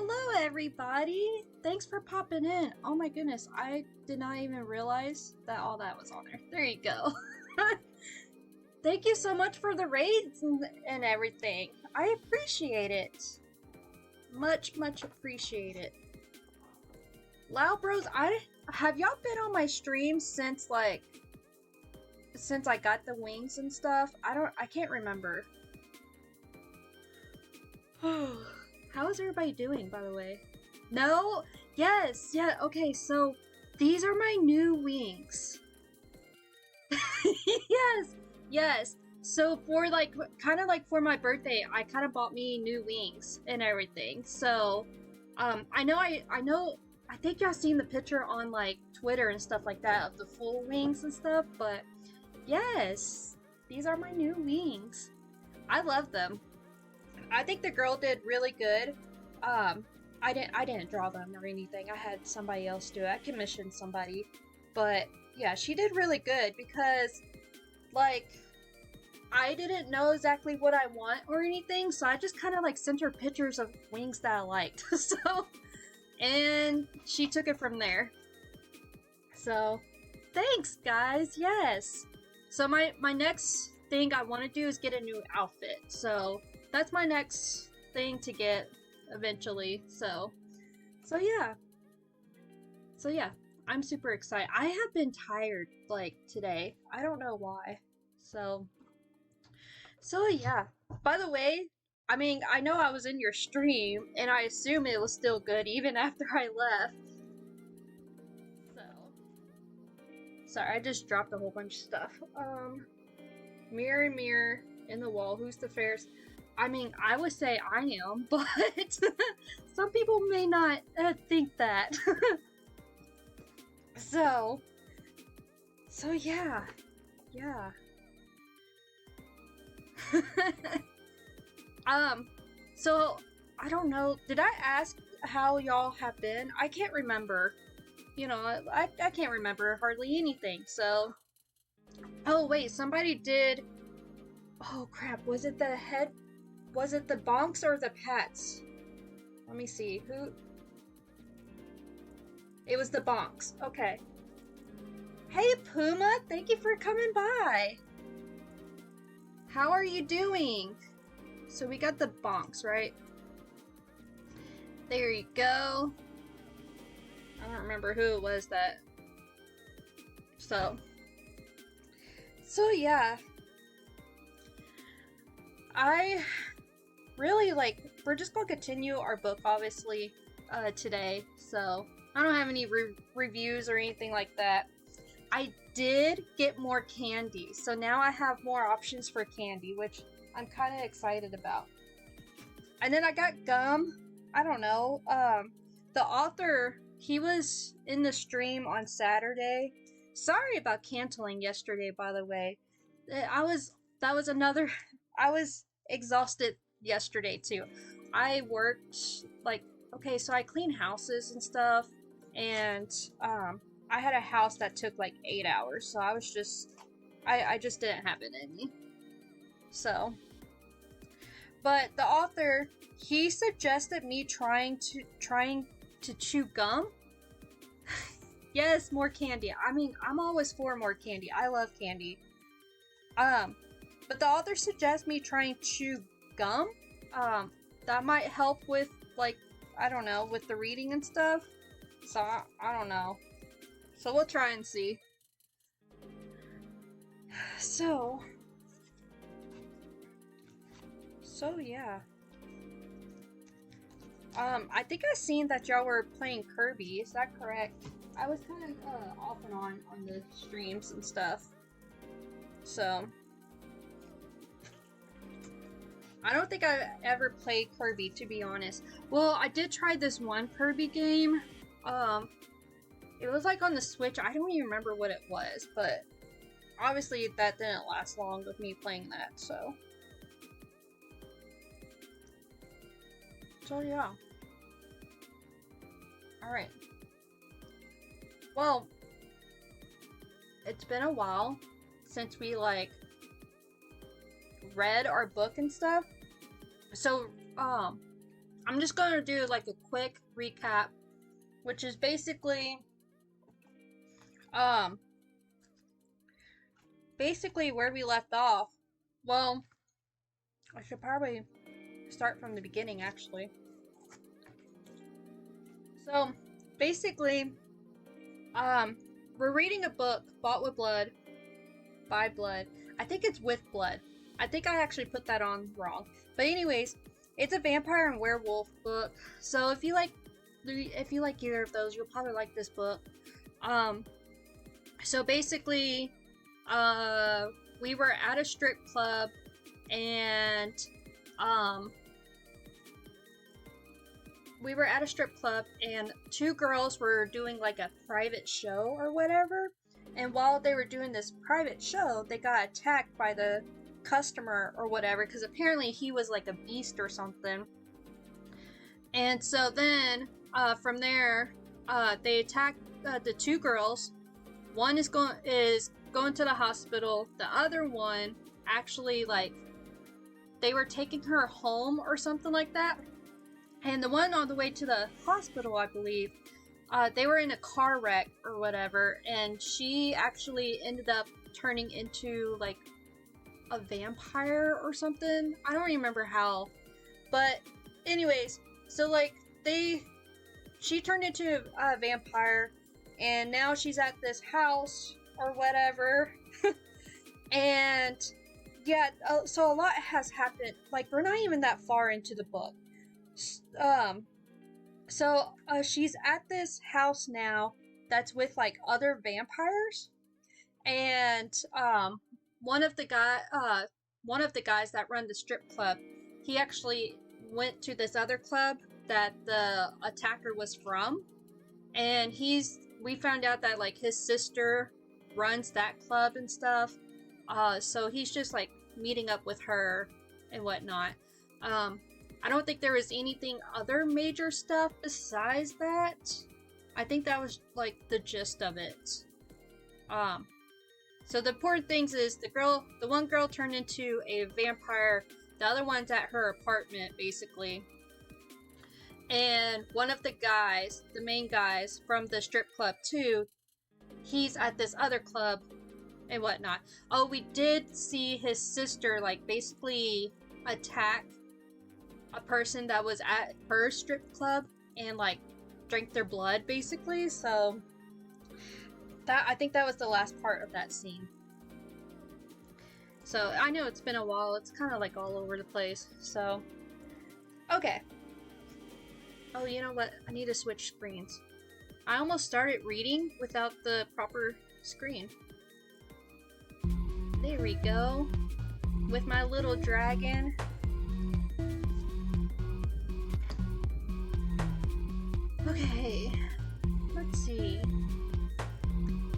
Hello, everybody! Thanks for popping in. Oh my goodness, I did not even realize that all that was on there. There you go. Thank you so much for the raids and everything. I appreciate it. Much appreciate it. Loud Bros, have y'all been on my stream since since I got the wings and stuff? I can't remember. How is everybody doing, by the way? No? Yes, yeah, okay, so these are my new wings. yes. So for kind of like for my birthday, I kind of bought me new wings and everything. So, I know, I think y'all seen the picture on like Twitter and stuff like that of the full wings and stuff, but yes, these are my new wings. I love them. I think the girl did really good. Um, I didn't draw them or anything. I had somebody else do it. I commissioned somebody, but yeah, she did really good because like I didn't know exactly what I want or anything, so I just kind of like sent her pictures of wings that I liked. So, and she took it from there. So, thanks guys. Yes. So my next thing I want to do is get a new outfit. So, that's my next thing to get eventually. So yeah. So yeah, I'm super excited. I have been tired like today. I don't know why. So so yeah. By the way, I mean, I know I was in your stream and I assume it was still good even after I left. So sorry, I just dropped a whole bunch of stuff. Mirror mirror in the wall, who's the fairest? I mean, I would say I am, but some people may not think that. so, so yeah, yeah. um, so I don't know. Did I ask how y'all have been? I can't remember. You know, I can't remember hardly anything. So, oh wait, somebody did. Oh crap! Was it the head? Was it the bonks or the pets? Let me see. Who? It was the bonks. Okay. Hey Puma, thank you for coming by. How are you doing? So we got the bonks, right? There you go. I don't remember who it was that. So yeah. I really we're just gonna continue our book obviously today. So I don't have any reviews or anything like that. I did get more candy, so now I have more options for candy, which I'm kind of excited about. And then I got gum. I don't know. The author, he was in the stream on Saturday. Sorry about canceling yesterday, by the way. That was another, I was exhausted yesterday too. I worked, okay, so I clean houses and stuff, and, I had a house that took like 8 hours, so I was just, I just didn't have it in me. So, but the author, he suggested me trying to chew gum. Yes, more candy. I mean, I'm always for more candy. I love candy. But the author suggests me trying to chew gum. That might help with I don't know, with the reading and stuff. So I don't know. So we'll try and see. So yeah. I think I seen that y'all were playing Kirby. Is that correct? I was kind of off and on the streams and stuff. So I don't think I've ever played Kirby, to be honest. Well, I did try this one Kirby game. It was like on the Switch. I don't even remember what it was, but obviously that didn't last long with me playing that, so. So yeah. Alright. Well, it's been a while since we read our book and stuff. So, I'm just gonna do like a quick recap, which is basically um where we left off. Well, I should probably start from the beginning actually. So basically, we're reading a book, Bought with Blood, by Blood. I think it's with blood. I think I actually put that on wrong. But anyways, it's a vampire and werewolf book. So if you like either of those, you'll probably like this book. So basically, we were at a strip club and two girls were doing like a private show or whatever. And while they were doing this private show, they got attacked by the customer or whatever, because apparently he was like a beast or something. And so then from there, they attacked the two girls. One is going to the hospital. The other one actually, like, they were taking her home or something like that. And the one on the way to the hospital, I believe, they were in a car wreck or whatever, and she actually ended up turning into like a vampire or something. I don't remember how, but anyways, so like she turned into a vampire, and now she's at this house or whatever. And yeah, so a lot has happened. Like, we're not even that far into the book. So she's at this house now that's with like other vampires, and one of the guys that run the strip club, he actually went to this other club that the attacker was from, and we found out that like his sister runs that club and stuff. So he's just like meeting up with her and whatnot. I don't think there was anything other major stuff besides that. I think that was like the gist of it. So the important things is the one girl turned into a vampire, the other one's at her apartment basically. And one of the guys, the main guys from the strip club too, he's at this other club and whatnot. Oh, we did see his sister like basically attack a person that was at her strip club and like drink their blood basically. So that, I think that was the last part of that scene. So I know it's been a while, it's kind of like all over the place. So okay. Oh, you know what, I need to switch screens. I almost started reading without the proper screen. There we go. With my little dragon. Okay, let's see.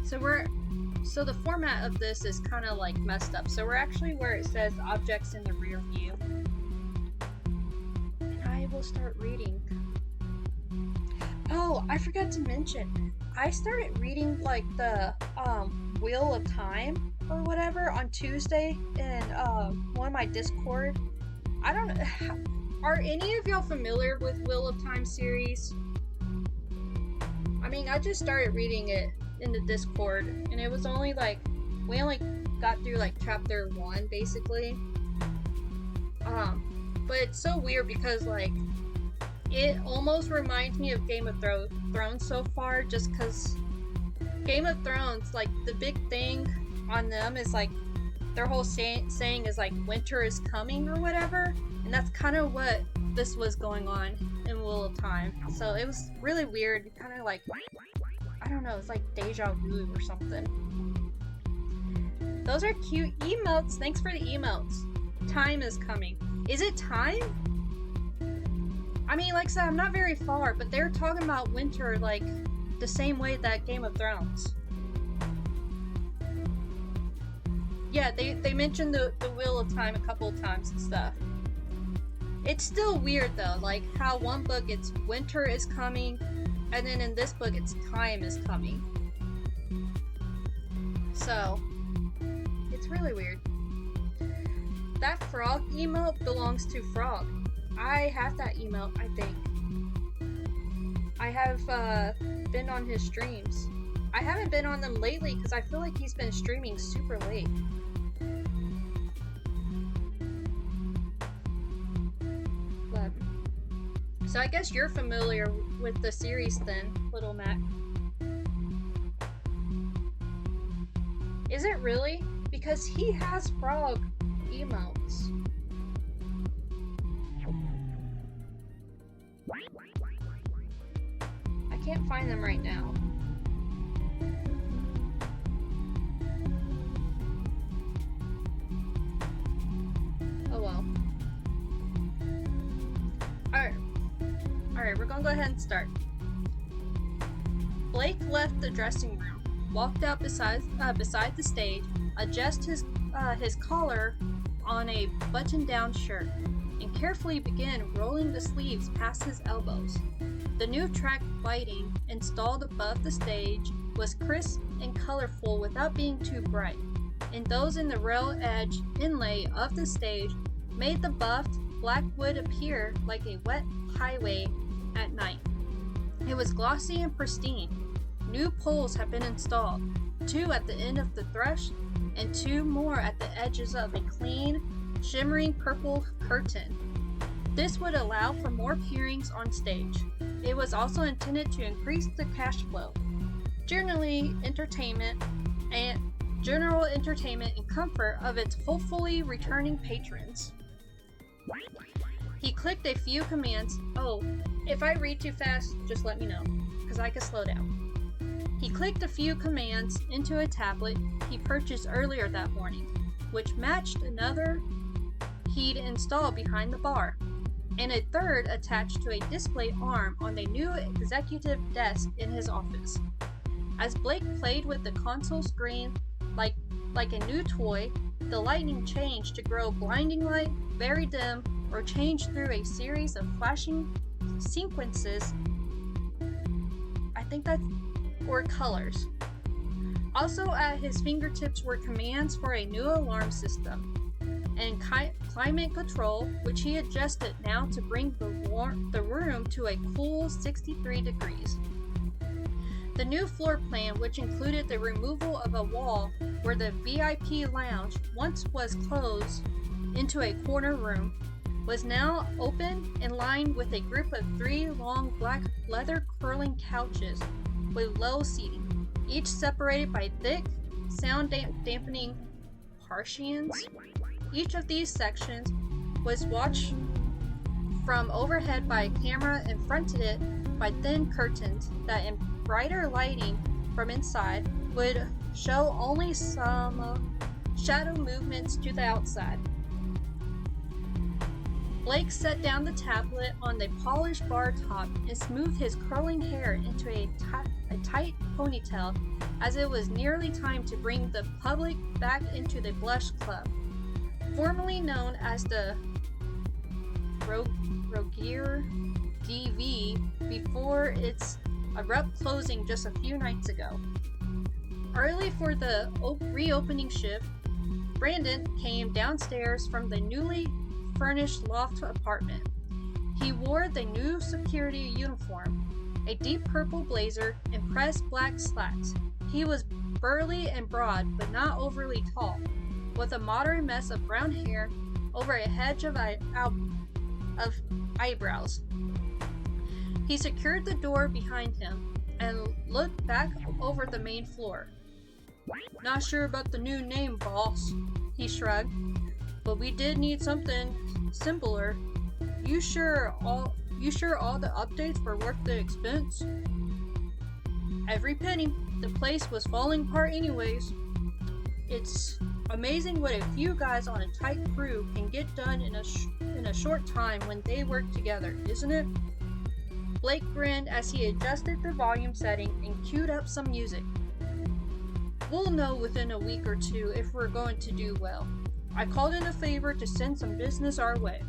So the format of this is kind of like messed up. So we're actually where it says objects in the rear view. And I will start reading. Oh, I forgot to mention. I started reading like the Wheel of Time or whatever on Tuesday in one of my Discord. I don't know. Are any of y'all familiar with Wheel of Time series? I mean, I just started reading it in the Discord, and it was only like, we only got through like chapter 1 basically. But it's so weird because like, it almost reminds me of Game of Thrones so far, just because Game of Thrones, like the big thing on them is like, their whole saying is like, winter is coming or whatever, and that's kind of what this was going on in Wheel of Time. So it was really weird, kind of like, I don't know, it's like deja vu or something. Those are cute emotes. Thanks for the emotes. Time is coming. Is it time? I mean, like I said, I'm not very far, but they're talking about winter like the same way that Game of Thrones. Yeah, they mentioned the Wheel of Time a couple of times and stuff. It's still weird though, like how one book it's winter is coming, and then in this book it's time is coming. So, it's really weird. That frog emote belongs to Frog. I have that email, I think. I have been on his streams. I haven't been on them lately because I feel like he's been streaming super late. But, so I guess you're familiar with the series then, Little Mac. Is it really? Because he has frog emotes. I can't find them right now. Oh well. Alright, we're gonna go ahead and start. Blake left the dressing room, walked out beside the stage, adjusted his collar on a button-down shirt, and carefully began rolling the sleeves past his elbows. The new track lighting installed above the stage was crisp and colorful without being too bright, and those in the rail edge inlay of the stage made the buffed black wood appear like a wet highway at night. It was glossy and pristine. New poles had been installed, 2 at the end of the thrush and 2 more at the edges of a clean, shimmering purple curtain. This would allow for more peerings on stage. It was also intended to increase the cash flow, general entertainment and comfort of its hopefully returning patrons. He clicked a few commands. Oh, if I read too fast, just let me know, because I can slow down. He clicked a few commands into a tablet he purchased earlier that morning, which matched another he'd installed behind the bar, and a third attached to a display arm on the new executive desk in his office. As Blake played with the console screen like a new toy, the lighting changed to grow blinding light, very dim, or change through a series of flashing sequences. I think that's or colors. Also at his fingertips were commands for a new alarm system and climate control, which he adjusted now to bring the room to a cool 63 degrees. The new floor plan, which included the removal of a wall where the VIP lounge once was closed into a corner room, was now open and lined with a group of 3 long black leather curling couches with low seating, each separated by thick, sound-dampening partitions. Each of these sections was watched from overhead by a camera and fronted it by thin curtains that, in brighter lighting from inside, would show only some shadow movements to the outside. Blake set down the tablet on the polished bar top and smoothed his curling hair into a tight ponytail, as it was nearly time to bring the public back into the Blush Club, formerly known as the Rogier DV, before its abrupt closing just a few nights ago. Early for the reopening shift, Brandon came downstairs from the newly furnished loft apartment. He wore the new security uniform, a deep purple blazer and pressed black slacks. He was burly and broad, but not overly tall, with a moderate mess of brown hair over a hedge of eyebrows. He secured the door behind him and looked back over the main floor. "Not sure about the new name, boss," he shrugged, "but we did need something simpler. You sure all the updates were worth the expense?" "Every penny. The place was falling apart anyways. It's amazing what a few guys on a tight crew can get done in a short time when they work together, isn't it?" Blake grinned as he adjusted the volume setting and queued up some music. "We'll know within a week or 2 if we're going to do well. I called in a favor to send some business our way."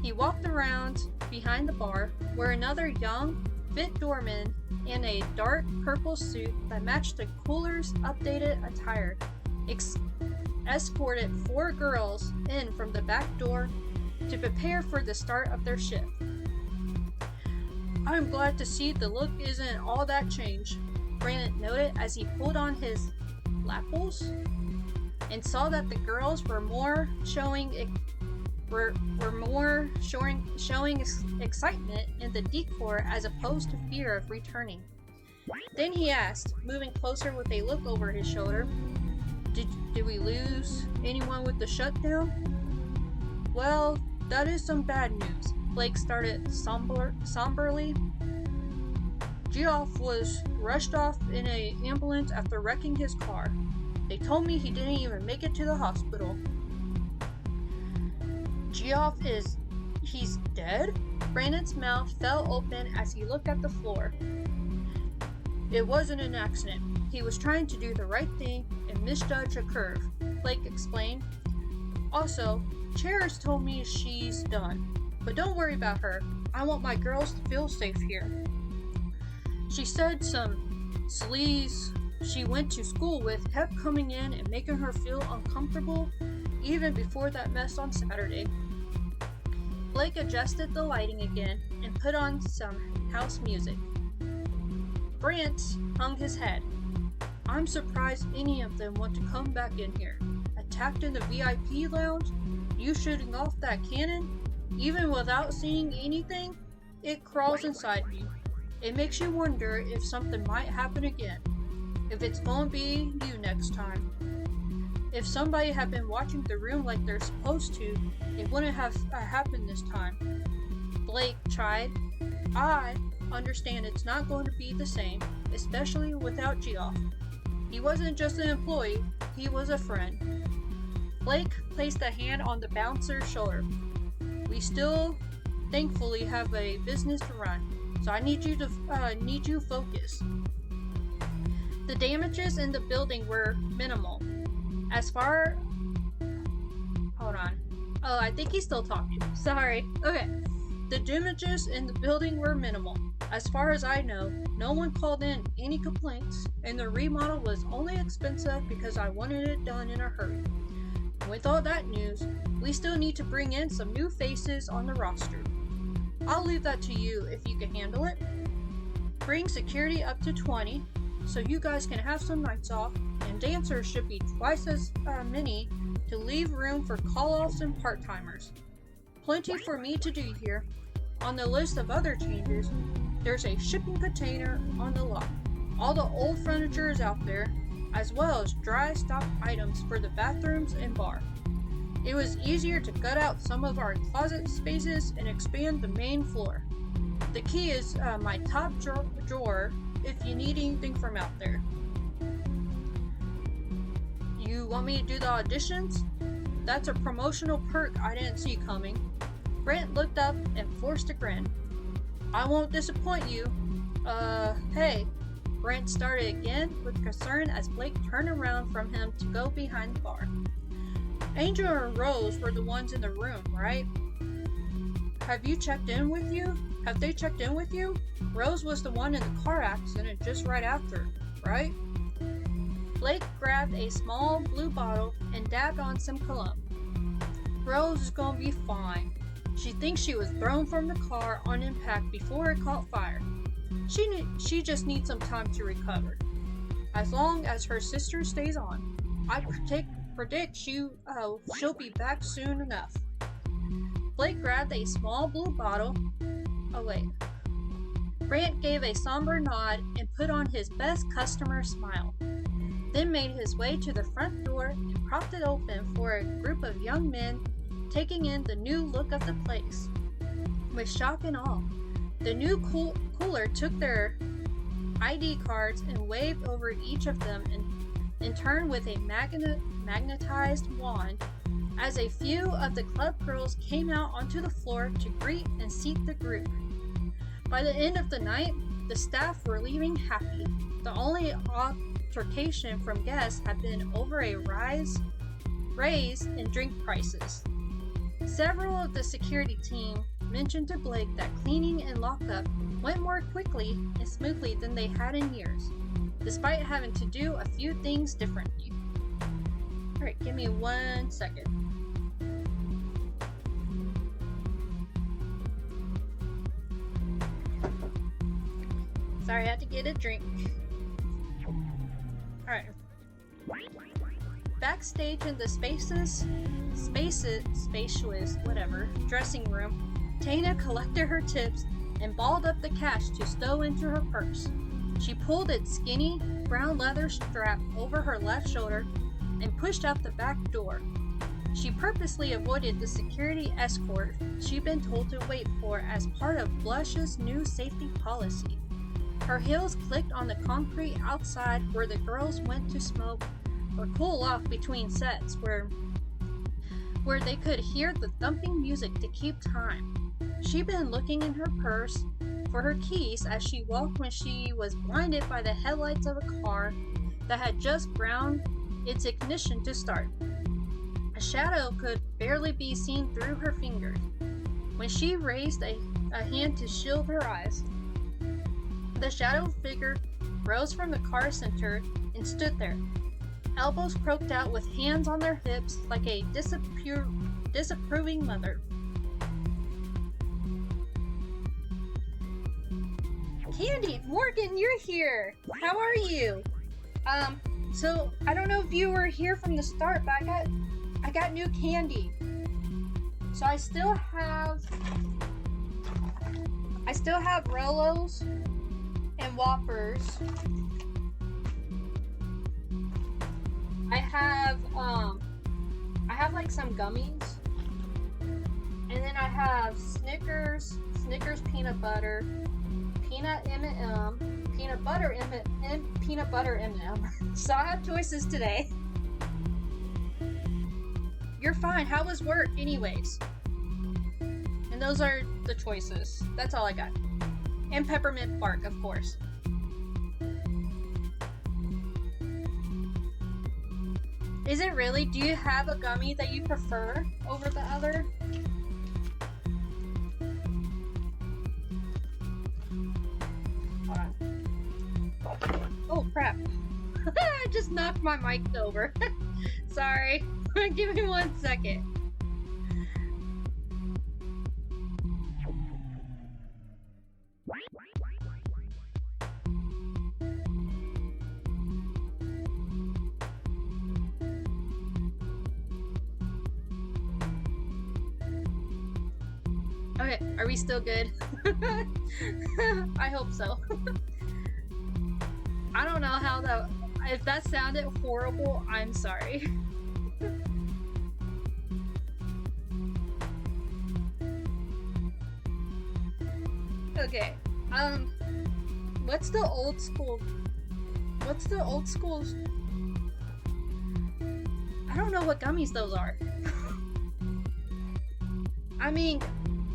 He walked around behind the bar, where another young, fit doorman in a dark purple suit that matched the cooler's updated attire escorted 4 girls in from the back door to prepare for the start of their shift. I'm glad to see the look isn't all that changed, Brandon noted as he pulled on his lapels and saw that the girls were more showing excitement in the decor as opposed to fear of returning. Then he asked, moving closer with a look over his shoulder, Did we lose anyone with the shutdown? Well, that is some bad news, Blake started somberly. Geoff was rushed off in an ambulance after wrecking his car. They told me he didn't even make it to the hospital. Geoff he's dead? Brandon's mouth fell open as he looked at the floor. It wasn't an accident. He was trying to do the right thing and misjudged a curve, Blake explained. Also, Cheris told me she's done. But don't worry about her. I want my girls to feel safe here. She said some sleaze she went to school with kept coming in and making her feel uncomfortable even before that mess on Saturday. Blake adjusted the lighting again and put on some house music. Brant hung his head. I'm surprised any of them want to come back in here. Attacked in the VIP lounge? You shooting off that cannon? Even without seeing anything? It crawls inside me. It makes you wonder if something might happen again. If it's gonna be you next time. If somebody had been watching the room like they're supposed to, it wouldn't have happened this time. Blake tried. I understand it's not going to be the same, especially without Geoff. He wasn't just an employee, he was a friend. Blake placed a hand on the bouncer's shoulder. We still, thankfully, have a business to run, so I need you focus. The damages in the building were minimal. Hold on. Oh, I think he's still talking. Sorry. Okay. The damages in the building were minimal. As far as I know, no one called in any complaints, and the remodel was only expensive because I wanted it done in a hurry. With all that news, we still need to bring in some new faces on the roster. I'll leave that to you if you can handle it. Bring security up to 20, so you guys can have some nights off, and dancers should be twice as many to leave room for call-offs and part-timers. Plenty for me to do here. On the list of other changes, there's a shipping container on the lot. All the old furniture is out there, as well as dry stock items for the bathrooms and bar. It was easier to gut out some of our closet spaces and expand the main floor. The key is my top drawer if you need anything from out there. You want me to do the auditions? That's a promotional perk I didn't see coming. Brant looked up and forced a grin. I won't disappoint you. Hey. Brant started again with concern as Blake turned around from him to go behind the bar. Angel and Rose were the ones in the room, right? Have they checked in with you? Rose was the one in the car accident just right after, right? Blake grabbed a small blue bottle and dabbed on some cologne. Rose is gonna be fine. She thinks she was thrown from the car on impact before it caught fire. She just needs some time to recover. As long as her sister stays on, I predict she'll be back soon enough. Blake grabbed a small blue bottle. Oh wait. Brant gave a somber nod and put on his best customer smile. Then made his way to the front door and propped it open for a group of young men taking in the new look of the place. With shock and awe, the new cooler took their ID cards and waved over each of them in turn with a magnetized wand as a few of the club girls came out onto the floor to greet and seat the group. By the end of the night, the staff were leaving happy. The only altercation from guests had been over a raise in drink prices. Several of the security team mentioned to Blake that cleaning and lockup went more quickly and smoothly than they had in years, despite having to do a few things differently. Alright, give me 1 second. Sorry, I had to get a drink. Alright. Backstage in the spacious, whatever, dressing room, Tana collected her tips and balled up the cash to stow into her purse. She pulled its skinny, brown leather strap over her left shoulder and pushed out the back door. She purposely avoided the security escort she'd been told to wait for as part of Blush's new safety policy. Her heels clicked on the concrete outside where the girls went to smoke or cool off between sets where they could hear the thumping music to keep time. She'd been looking in her purse for her keys as she walked when she was blinded by the headlights of a car that had just ground its ignition to start. A shadow could barely be seen through her fingers. When she raised a hand to shield her eyes, the shadow figure rose from the car center and stood there, elbows crooked out with hands on their hips like a disapproving mother. Candy, Morgan, you're here! How are you? So I don't know if you were here from the start, but I got new candy. So I still have Rolos and Whoppers. I have like some gummies. And then I have Snickers peanut butter, peanut M&M, peanut butter M&M. So I have choices today. You're fine. How was work anyways? And those are the choices. That's all I got. And peppermint bark, of course. Is it really? Do you have a gummy that you prefer over the other? Hold on. Oh crap. I just knocked my mic over. Sorry. Give me 1 second. Okay, are we still good? I hope so. I don't know how that... If that sounded horrible, I'm sorry. Okay, what's the old school? I don't know what gummies those are. I mean,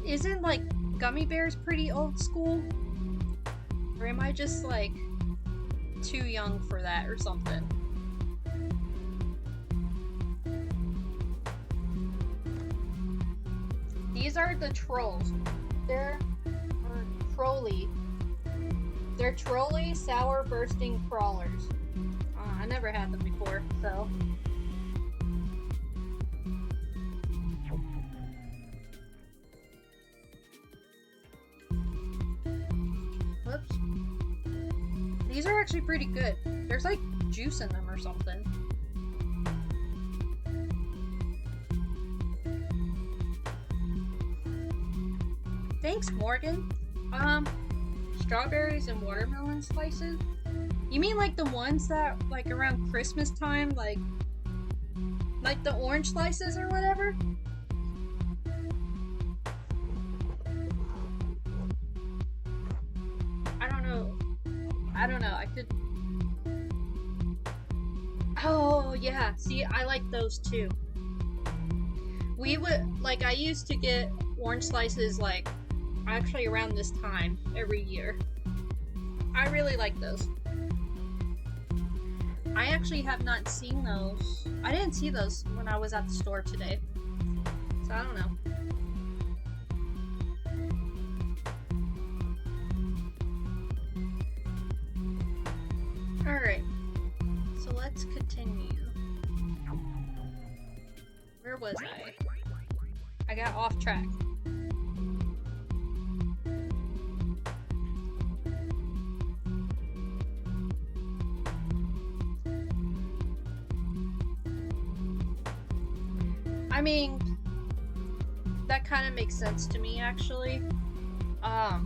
isn't like gummy bears pretty old school? Or am I just like too young for that or something? These are the trolls. They're trolley sour bursting crawlers. I never had them before, so. Whoops. These are actually pretty good. There's like juice in them or something. Thanks, Morgan. Strawberries and watermelon slices? You mean like the ones that, like, around Christmas time, like the orange slices or whatever? I don't know, I could... Oh, yeah, see, I like those too. We would, like, I used to get orange slices, like, actually around this time every year. I really like those. I actually have not seen those. I didn't see those when I was at the store today. So I don't know. Alright. So let's continue. Where was I? I got off track. I mean, that kind of makes sense to me, actually. I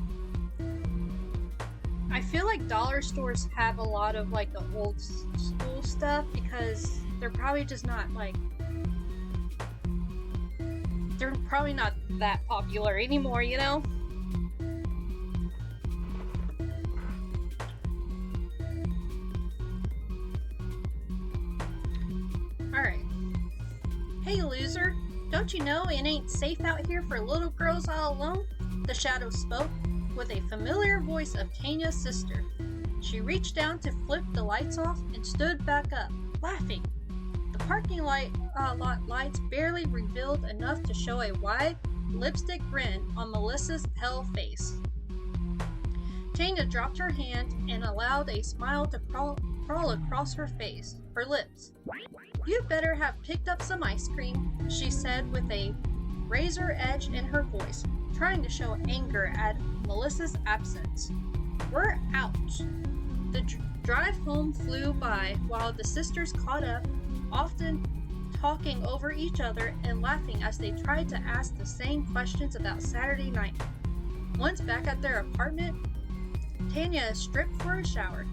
feel like dollar stores have a lot of like the old school stuff because they're probably just not like they're probably not that popular anymore, you know? Alright. Hey loser, don't you know it ain't safe out here for little girls all alone? The shadow spoke with a familiar voice of Tanya's sister. She reached down to flip the lights off and stood back up, laughing. The parking lot lights barely revealed enough to show a wide lipstick grin on Melissa's pale face. Tanya dropped her hand and allowed a smile to crawl across her lips. You better have picked up some ice cream, she said with a razor edge in her voice, trying to show anger at Melissa's absence. We're out. The drive home flew by while the sisters caught up, often talking over each other and laughing as they tried to ask the same questions about Saturday night. Once back at their apartment, Tanya stripped for a shower.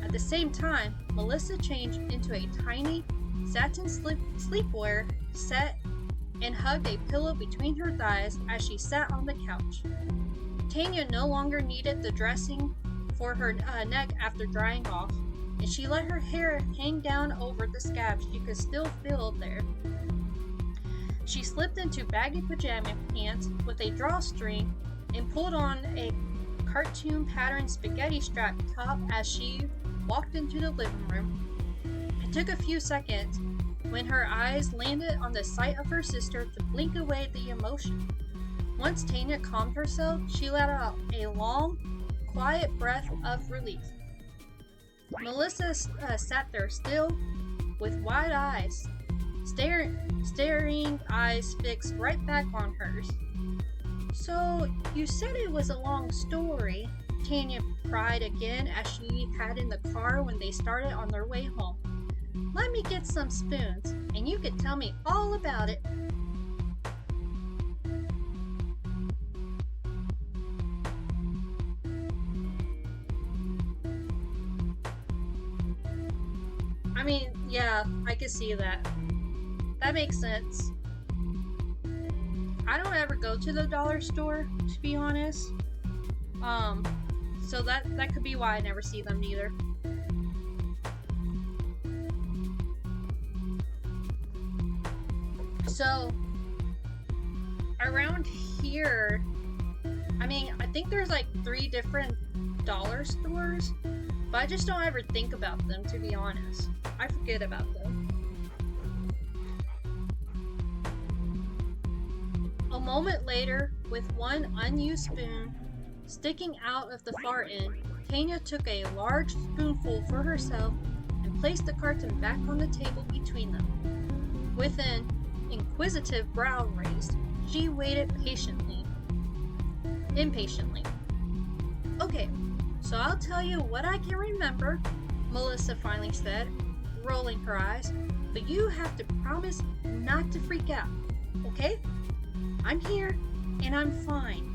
At the same time, Melissa changed into a tiny satin sleepwear set and hugged a pillow between her thighs as she sat on the couch. Tanya no longer needed the dressing for her neck after drying off, and she let her hair hang down over the scabs you could still feel there. She slipped into baggy pajama pants with a drawstring and pulled on a cartoon patterned spaghetti strap top as she walked into the living room. It took a few seconds when her eyes landed on the sight of her sister to blink away the emotion. Once Tanya calmed herself, she let out a long, quiet breath of relief. Melissa sat there still, with wide eyes, staring eyes fixed right back on hers. So, you said it was a long story, Tanya cried again as she had in the car when they started on their way home. Let me get some spoons, and you can tell me all about it. I mean, yeah, I can see that. That makes sense. I don't ever go to the dollar store, to be honest. So that could be why I never see them either. So, around here, I mean, I think there's like 3 different dollar stores, but I just don't ever think about them, to be honest. I forget about them. A moment later, with one unused spoon sticking out of the far end, Tanya took a large spoonful for herself and placed the carton back on the table between them. With an inquisitive brow raised, she waited impatiently. Okay, so I'll tell you what I can remember, Melissa finally said, rolling her eyes, but you have to promise not to freak out, okay? I'm here, and I'm fine.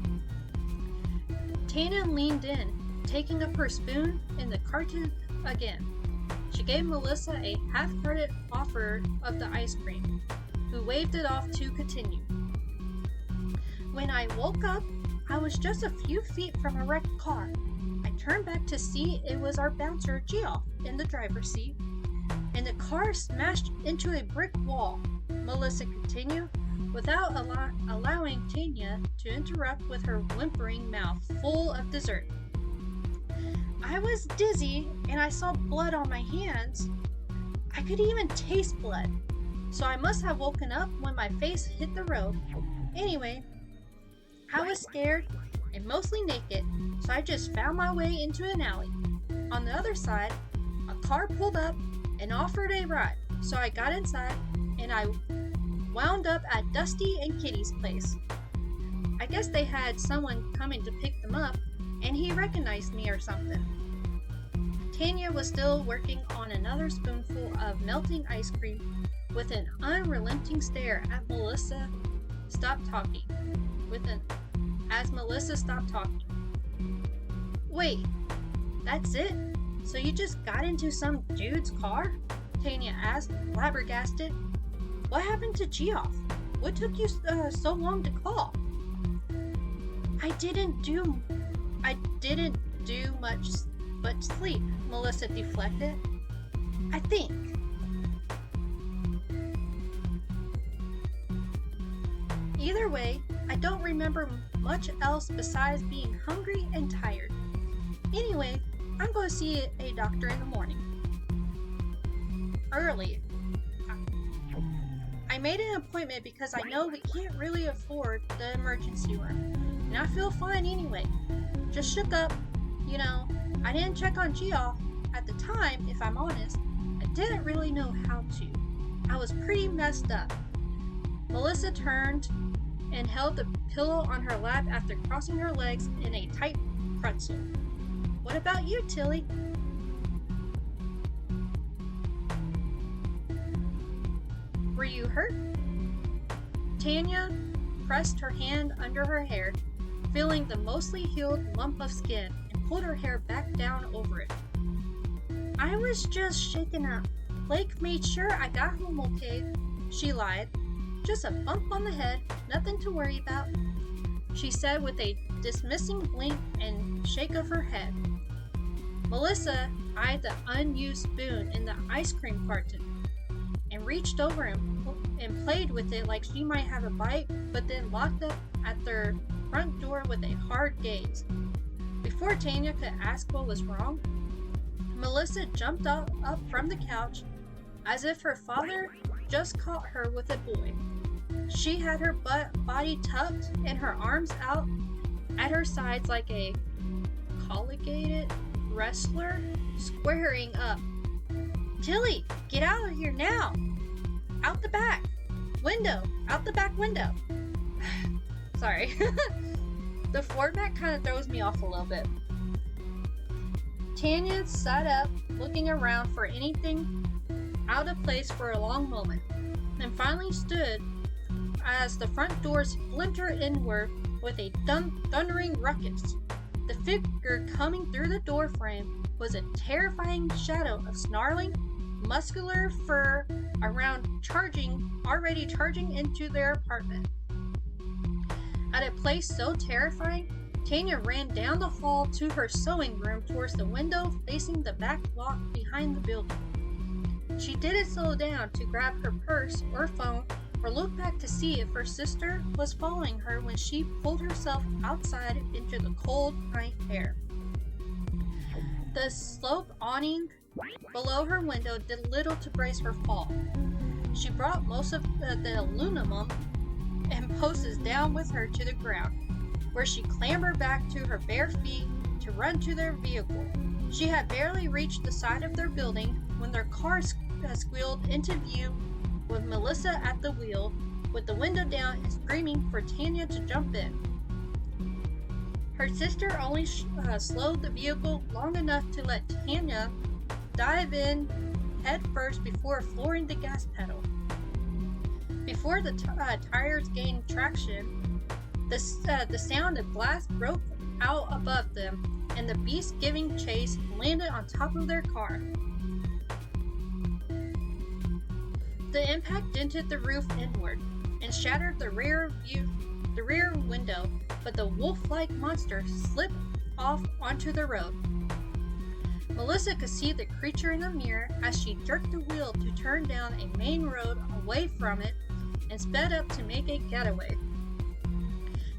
Tanya leaned in, taking up her spoon and the carton again. She gave Melissa a half-hearted offer of the ice cream, who waved it off to continue. When I woke up, I was just a few feet from a wrecked car. I turned back to see it was our bouncer, Geoff, in the driver's seat, and the car smashed into a brick wall, Melissa continued, without allowing Tanya to interrupt with her whimpering mouth full of dessert. I was dizzy and I saw blood on my hands. I could even taste blood, so I must have woken up when my face hit the road. Anyway, I was scared and mostly naked, so I just found my way into an alley. On the other side, a car pulled up and offered a ride, so I got inside and I wound up at Dusty and Kitty's place. I guess they had someone coming to pick them up, and he recognized me or something. Tanya was still working on another spoonful of melting ice cream with an unrelenting stare at Melissa stopped talking. As Melissa stopped talking. Wait, that's it? So you just got into some dude's car? Tanya asked, flabbergasted. What happened to Geoff? What took you so long to call? I didn't do much but sleep, Melissa deflected. I think. Either way, I don't remember much else besides being hungry and tired. Anyway, I'm going to see a doctor in the morning. Early. I made an appointment because I know we can't really afford the emergency room. And I feel fine anyway. Just shook up. You know, I didn't check on Geoff at the time, if I'm honest. I didn't really know how to. I was pretty messed up. Melissa turned and held the pillow on her lap after crossing her legs in a tight pretzel. What about you, Tilly? Were you hurt? Tanya pressed her hand under her hair, feeling the mostly healed lump of skin, and pulled her hair back down over it. I was just shaken up. Blake made sure I got home okay, she lied. Just a bump on the head, nothing to worry about, she said with a dismissing blink and shake of her head. Melissa eyed the unused spoon in the ice cream carton and reached over and played with it like she might have a bite, but then locked up at their front door with a hard gaze. Before Tanya could ask what was wrong, Melissa jumped up from the couch as if her father just caught her with a boy. She had her body tucked and her arms out at her sides like a collegiate wrestler, squaring up. Tilly, get out of here now! Out the back! Window! Out the back window! Sorry. The format kind of throws me off a little bit. Tanya sat up, looking around for anything out of place for a long moment, and finally stood as the front door splintered inward with a thundering ruckus. The figure coming through the door frame was a terrifying shadow of snarling, muscular fur already charging into their apartment. At a place so terrifying, Tanya ran down the hall to her sewing room towards the window facing the back lot behind the building. She didn't slow down to grab her purse or phone or look back to see if her sister was following her when she pulled herself outside into the cold night air. The slope awning below her window did little to brace her fall. She brought most of the aluminum and posts down with her to the ground, where she clambered back to her bare feet to run to their vehicle. She had barely reached the side of their building when their car squealed into view with Melissa at the wheel, with the window down and screaming for Tanya to jump in. Her sister only slowed the vehicle long enough to let Tanya dive in head first before flooring the gas pedal. Before the tires gained traction, the sound of glass broke out above them, and the beast giving chase landed on top of their car. The impact dented the roof inward and shattered the rear window, but the wolf-like monster slipped off onto the road. Melissa could see the creature in the mirror as she jerked the wheel to turn down a main road away from it and sped up to make a getaway.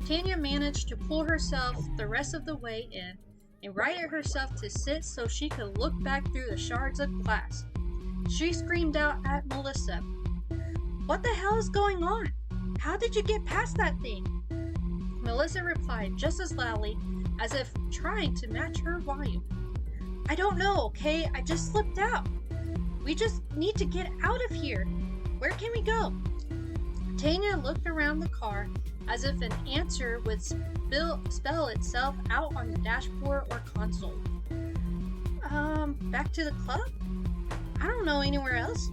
Tanya managed to pull herself the rest of the way in and righted herself to sit so she could look back through the shards of glass. She screamed out at Melissa, "What the hell is going on? How did you get past that thing?" Melissa replied just as loudly, as if trying to match her volume. "I don't know, okay? I just slipped out. We just need to get out of here. Where can we go?" Tanya looked around the car as if an answer would spell itself out on the dashboard or console. Back to the club? I don't know anywhere else.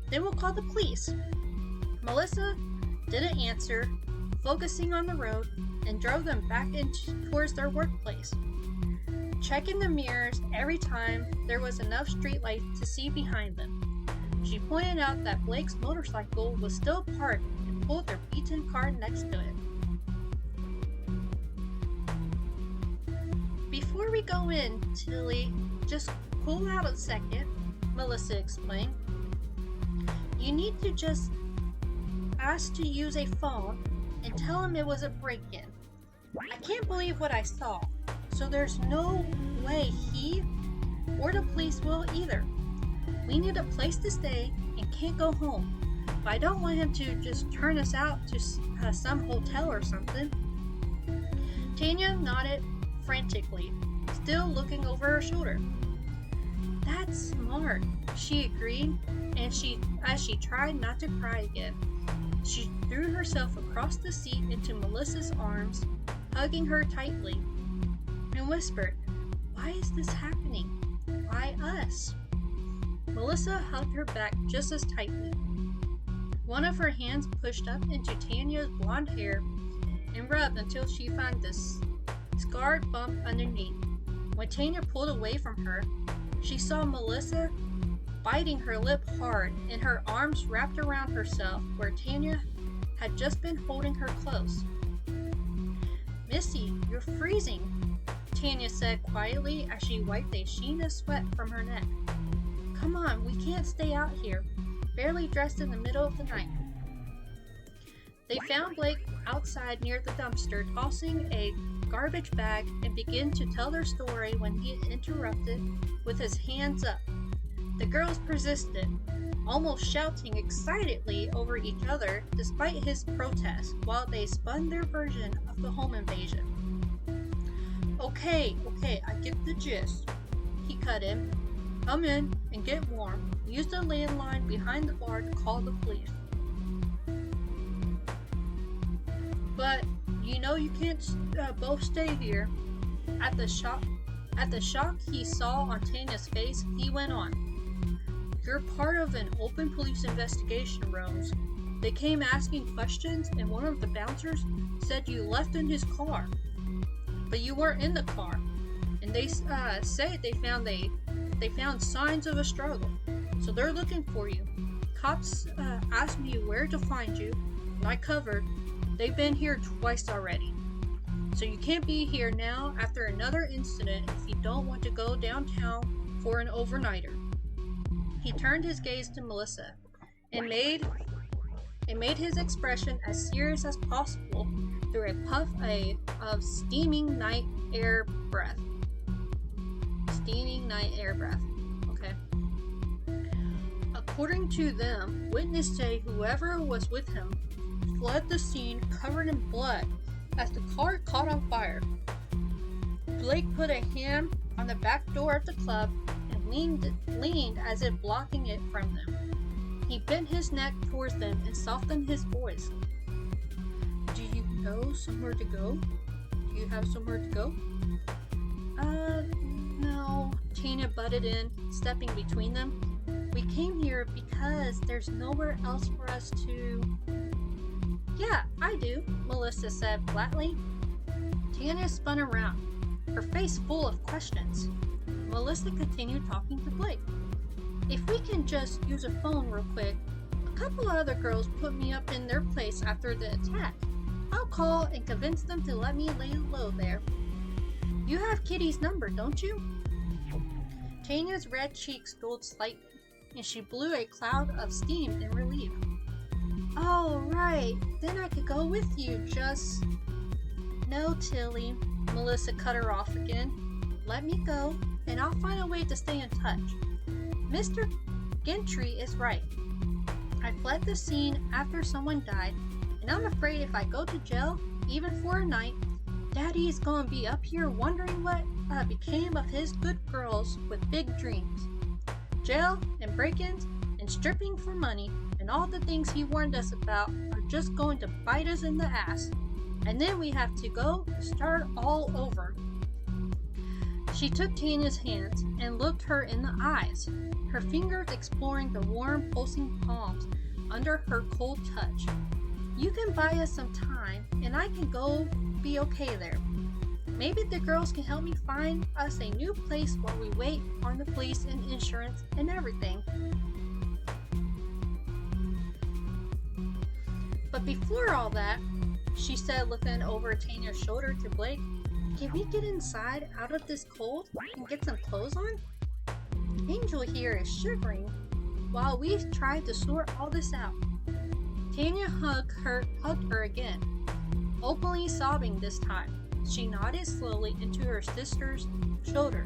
Then we'll call the police. Melissa didn't answer, focusing on the road, and drove them back towards their workplace. Checking the mirrors every time there was enough streetlight to see behind them. She pointed out that Blake's motorcycle was still parked and pulled their beaten car next to it. Before we go in, Tilly, just pull out a second, Melissa explained. You need to just ask to use a phone and tell him it was a break-in. I can't believe what I saw, so there's no way he or the police will either. We need a place to stay and can't go home, but I don't want him to just turn us out to some hotel or something. Tanya nodded frantically, still looking over her shoulder. That's smart, she agreed, and as she tried not to cry again. She threw herself across the seat into Melissa's arms, hugging her tightly, and whispered, "Why is this happening? Why us?" Melissa hugged her back just as tightly. One of her hands pushed up into Tanya's blonde hair and rubbed until she found this scarred bump underneath. When Tanya pulled away from her, she saw Melissa biting her lip hard and her arms wrapped around herself where Tanya had just been holding her close. "Missy, you're freezing," Tanya said quietly as she wiped a sheen of sweat from her neck. "Come on, we can't stay out here, barely dressed in the middle of the night." They found Blake outside near the dumpster tossing a garbage bag and began to tell their story when he interrupted with his hands up. The girls persisted, almost shouting excitedly over each other despite his protest while they spun their version of the home invasion. Okay, I get the gist," he cut in. "Come in and get warm. Use the landline behind the bar to call the police." "But you know you can't both stay here." At the shock he saw on Tanya's face, he went on. "You're part of an open police investigation, Rose. They came asking questions and one of the bouncers said you left in his car. But you weren't in the car. And they say they found signs of a struggle. So they're looking for you. Cops asked me where to find you, and I covered. They've been here twice already. So you can't be here now after another incident if you don't want to go downtown for an overnighter." He turned his gaze to Melissa and made his expression as serious as possible through a puff of steaming night air breath. Okay. According to them, witnesses say whoever was with him fled the scene covered in blood as the car caught on fire. Blake put a hand on the back door of the club and leaned as if blocking it from them. He bent his neck towards them and softened his voice. "Do you know somewhere to go? Do you have somewhere to go?" No," Tanya butted in, stepping between them. "We came here because there's nowhere else for us to..." "Yeah, I do," Melissa said flatly. Tanya spun around, her face full of questions. Melissa continued talking to Blake. "If we can just use a phone real quick, a couple of other girls put me up in their place after the attack. I'll call and convince them to let me lay low there. You have Kitty's number, don't you?" Tanya's red cheeks glowed slightly, and she blew a cloud of steam in relief. "Oh, right. Then I could go with you, just..." "No, Tilly," Melissa cut her off again. "Let me go, and I'll find a way to stay in touch. Mr. Gentry is right. I fled the scene after someone died, and I'm afraid if I go to jail, even for a night, Daddy is going to be up here wondering what became of his good girls with big dreams. Jail and break-ins and stripping for money and all the things he warned us about are just going to bite us in the ass. And then we have to go start all over." She took Tanya's hands and looked her in the eyes, her fingers exploring the warm, pulsing palms under her cold touch. You can buy us some time, and I can go be okay there. Maybe the girls can help me find us a new place while we wait on the police and insurance and everything. But before all that, she said, looking over Tanya's shoulder to Blake, can we get inside out of this cold and get some clothes on? Angel here is shivering while we try to sort all this out. Tanya hugged her again, openly sobbing this time. She nodded slowly into her sister's shoulder.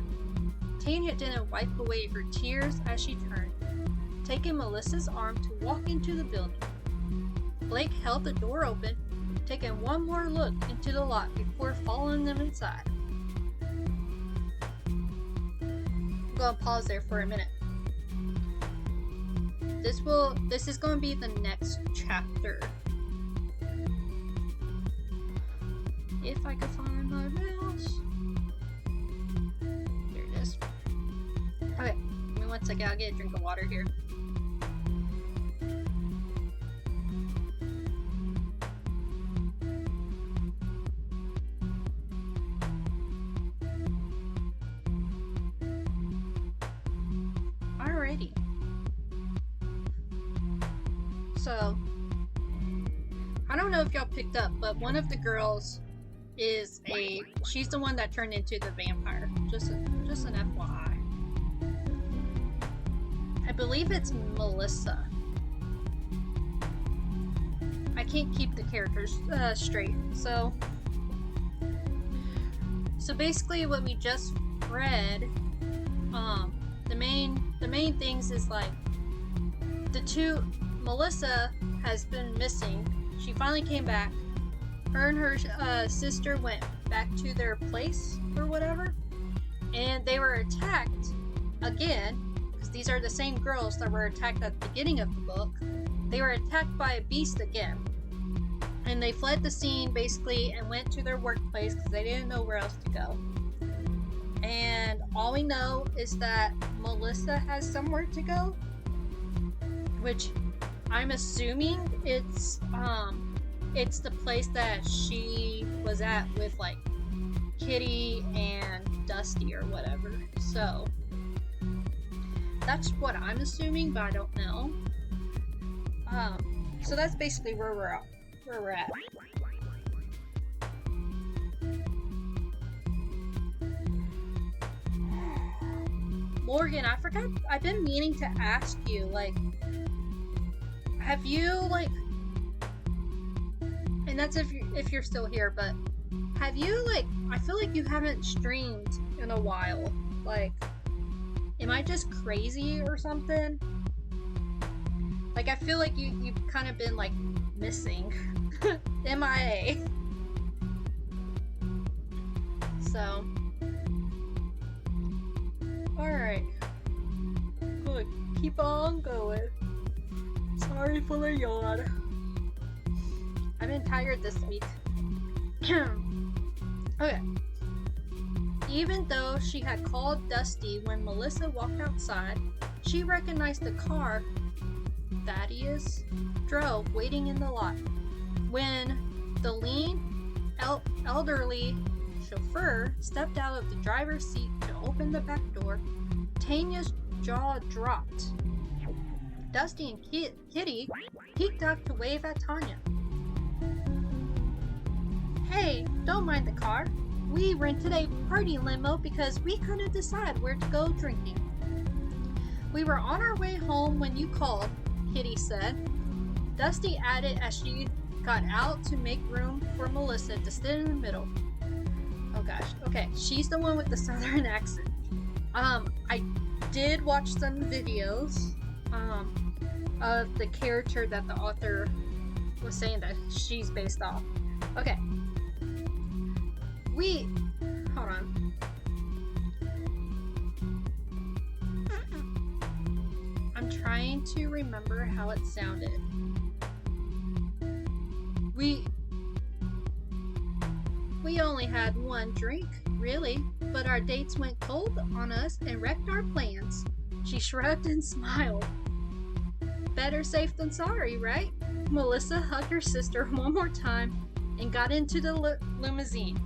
Tanya didn't wipe away her tears as she turned, taking Melissa's arm to walk into the building. Blake held the door open, taking one more look into the lot before following them inside. I'm gonna pause there for a minute. This is gonna be the next chapter. If I could find my mouse. There it is. Okay, give me 1 second, I'll get a drink of water here. Alrighty. So, I don't know if y'all picked up, but one of the girls she's the one that turned into the vampire. Just an FYI. I believe it's Melissa. I can't keep the characters straight. So basically what we just read, the main things is like Melissa has been missing. She finally came back. Her and her sister went back to their place or whatever, and they were attacked again, because these are the same girls that were attacked at the beginning of the book. They were attacked by a beast again, and they fled the scene basically and went to their workplace because they didn't know where else to go. And all we know is that Melissa has somewhere to go, which I'm assuming it's the place that she was at with like Kitty and Dusty or whatever. So that's what I'm assuming, but I don't know. So that's basically where we're at. Morgan, I've been meaning to ask you, like, have you, like, and that's if you're still here, but have you, like, I feel like you haven't streamed in a while. Like, am I just crazy or something? Like, I feel like you've kind of been, like, missing. MIA. So, alright. Good. Keep on going. Sorry for the yawn. I've been tired this week. Okay. Even though she had called Dusty when Melissa walked outside, she recognized the car Thaddeus drove waiting in the lot. When the lean, elderly chauffeur stepped out of the driver's seat to open the back door, Tanya's jaw dropped. Dusty and Kitty peeked out to wave at Tanya. Hey, don't mind the car. We rented a party limo because we couldn't decide where to go drinking. We were on our way home when you called, Kitty said. Dusty added as she got out to make room for Melissa to sit in the middle. Oh gosh, okay, she's the one with the southern accent. I did watch some videos, of the character that the author was saying that she's based off. Okay. Hold on. I'm trying to remember how it sounded. We only had one drink, really. but our dates went cold on us and wrecked our plans. She shrugged and smiled. Better safe than sorry, right? Melissa hugged her sister one more time and got into the limousine.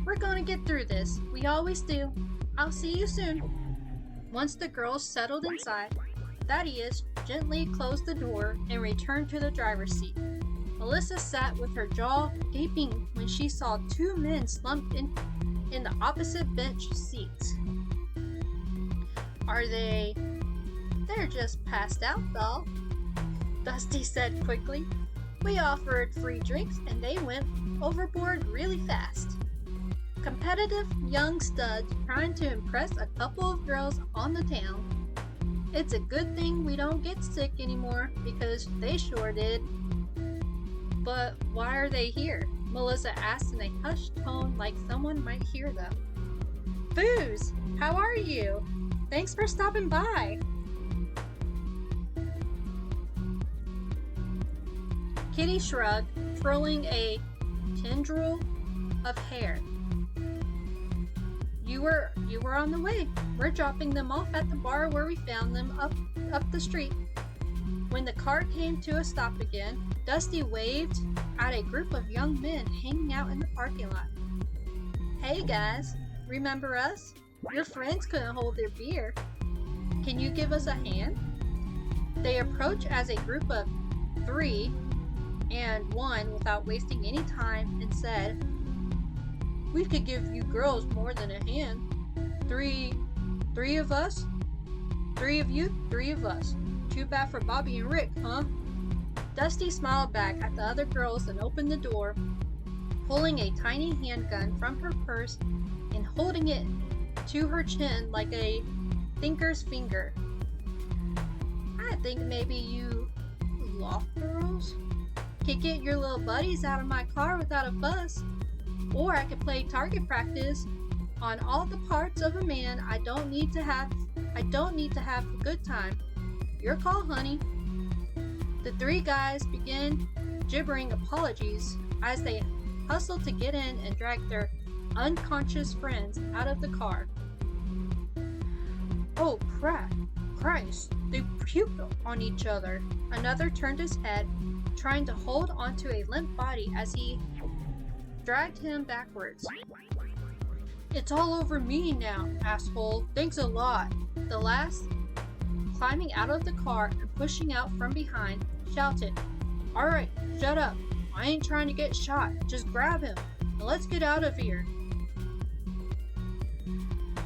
We're gonna get through this. We always do. I'll see you soon. Once the girls settled inside, Thaddeus gently closed the door and returned to the driver's seat. Melissa sat with her jaw gaping when she saw two men slumped in the opposite bench seats. Are they... They're just passed out, though, Dusty said quickly. We offered free drinks and they went overboard really fast. Competitive young studs trying to impress a couple of girls on the town. It's a good thing we don't get sick anymore because they sure did. But why are they here? Melissa asked in a hushed tone like someone might hear them. Booze, how are you? Thanks for stopping by. Kitty shrugged, twirling a tendril of hair. You were on the way. We're dropping them off at the bar where we found them up the street. When the car came to a stop again, Dusty waved at a group of young men hanging out in the parking lot. Hey guys, remember us? Your friends couldn't hold their beer. Can you give us a hand? They approached as a group of 3 and 1 without wasting any time and said, we could give you girls more than a hand. Three of us? 3 of you, 3 of us. Too bad for Bobby and Rick, huh? Dusty smiled back at the other girls and opened the door, pulling a tiny handgun from her purse and holding it to her chin like a thinker's finger. I think maybe you loft girls could get your little buddies out of my car without a fuss. Or I could play target practice on all the parts of a man I don't need to have a good time. Your call, honey. The 3 guys began gibbering apologies as they hustled to get in and drag their unconscious friends out of the car. Oh crap, Christ, they puked on each other. Another turned his head, trying to hold onto a limp body as he dragged him backwards. It's all over me now, asshole. Thanks a lot. The last, climbing out of the car and pushing out from behind, shouted, Alright, shut up. I ain't trying to get shot. Just grab him, and let's get out of here.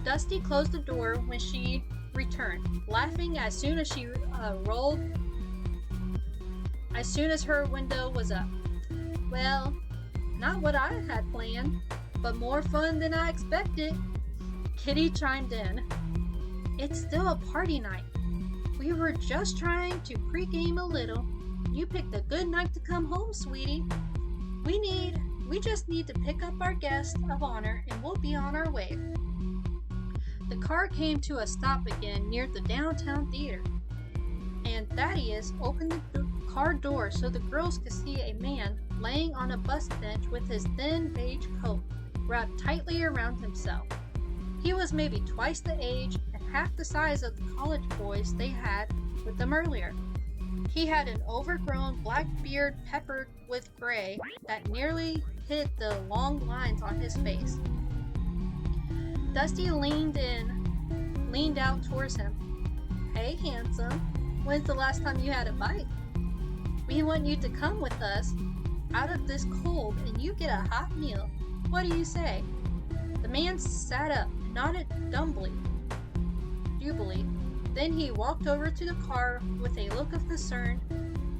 Dusty closed the door when she returned, laughing as soon as her window was up. Well, not what I had planned, but more fun than I expected. Kitty chimed in. It's still a party night. We were just trying to pregame a little. You picked a good night to come home, sweetie. We just need to pick up our guest of honor and we'll be on our way. The car came to a stop again near the downtown theater, and Thaddeus opened the car door so the girls could see a man laying on a bus bench with his thin beige coat wrapped tightly around himself. He was maybe twice the age and half the size of the college boys they had with them earlier. He had an overgrown black beard peppered with gray that nearly hid the long lines on his face. Dusty leaned out towards him. Hey, handsome, when's the last time you had a bite? We want you to come with us out of this cold and you get a hot meal. What do you say? The man sat up and nodded dumbly. Then he walked over to the car with a look of concern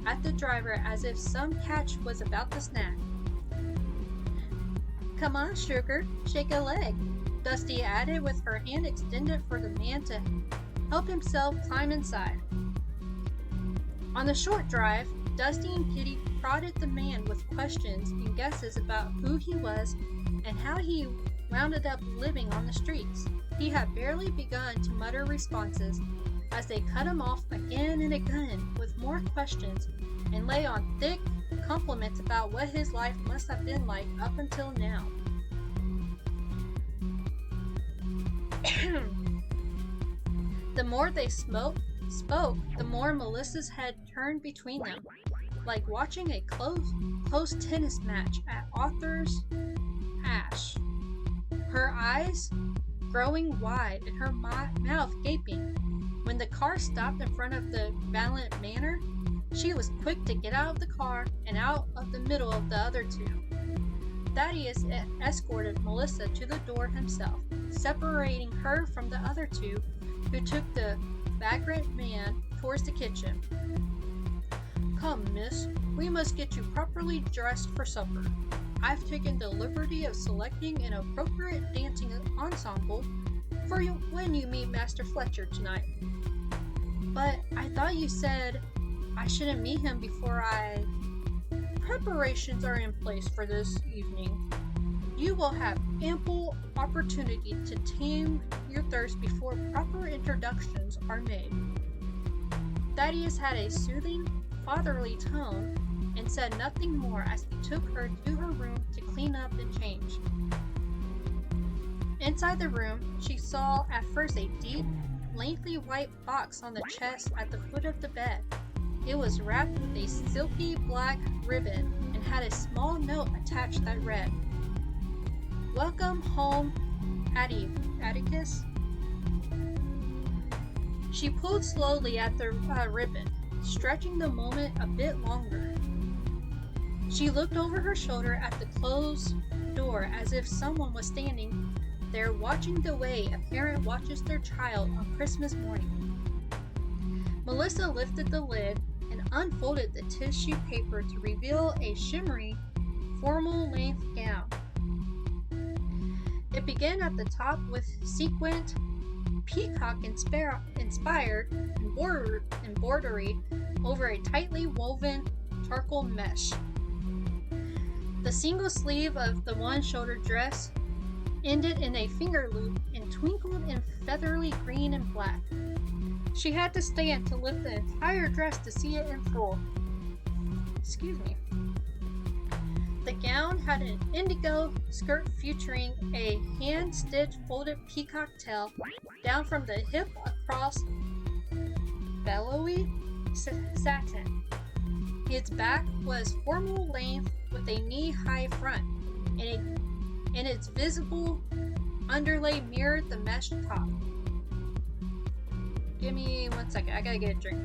at the driver as if some catch was about to snap. Come on, sugar, shake a leg, Dusty added with her hand extended for the man to help himself climb inside. On the short drive, Dusty and Kitty prodded the man with questions and guesses about who he was and how he wound up living on the streets. He had barely begun to mutter responses as they cut him off again and again with more questions and lay on thick compliments about what his life must have been like up until now. The more they spoke, the more Melissa's head turned between them, like watching a close tennis match at Arthur's Ashe. Her eyes growing wide and her mouth gaping. When the car stopped in front of the Valiant Manor, she was quick to get out of the car and out of the middle of the other two. Thaddeus escorted Melissa to the door himself, separating her from the other two, who took the vagrant man towards the kitchen. Come, miss, we must get you properly dressed for supper. I've taken the liberty of selecting an appropriate dancing ensemble for you when you meet Master Fletcher tonight. But I thought you said I shouldn't meet him before I... Preparations are in place for this evening. You will have ample opportunity to tame your thirst before proper introductions are made. Thaddeus had a soothing, fatherly tone and said nothing more as he took her to her room to clean up and change. Inside the room, she saw at first a deep, lengthy white box on the chest at the foot of the bed. It was wrapped with a silky black ribbon and had a small note attached that read, "Welcome home, Atticus." She pulled slowly at the ribbon, stretching the moment a bit longer. She looked over her shoulder at the closed door as if someone was standing there watching the way a parent watches their child on Christmas morning. Melissa lifted the lid and unfolded the tissue paper to reveal a shimmery, formal-length gown. It began at the top with sequined, peacock-inspired embroidery over a tightly woven charcoal mesh. The single sleeve of the one-shoulder dress ended in a finger loop and twinkled in feathery green and black. She had to stand to lift the entire dress to see it in full. Excuse me. The gown had an indigo skirt featuring a hand-stitched folded peacock tail down from the hip across billowy satin. Its back was formal length with a knee-high front, and its visible underlay mirrored the mesh top. Give me 1 second, I gotta get a drink.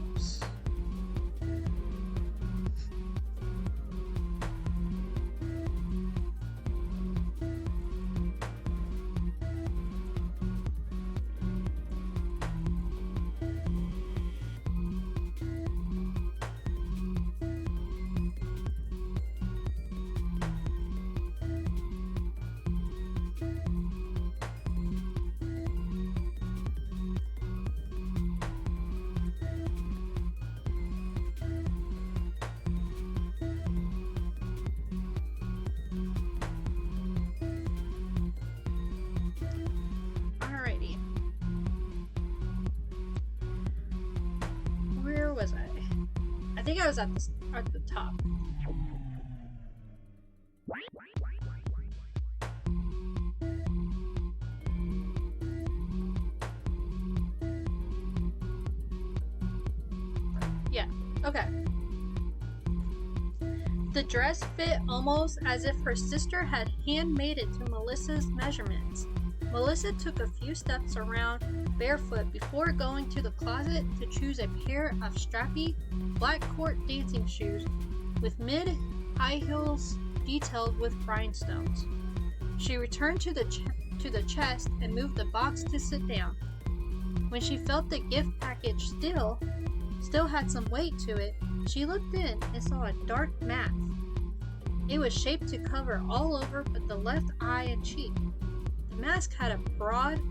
Oops. Was I think I was at the top. Yeah, okay. The dress fit almost as if her sister had hand-made it to Melissa's measurements. Melissa took a few steps around barefoot before going to the closet to choose a pair of strappy black court dancing shoes with mid-high heels detailed with rhinestones. She returned to the chest and moved the box to sit down. When she felt the gift package still had some weight to it, she looked in and saw a dark mask. It was shaped to cover all over but the left eye and cheek. The mask had a broad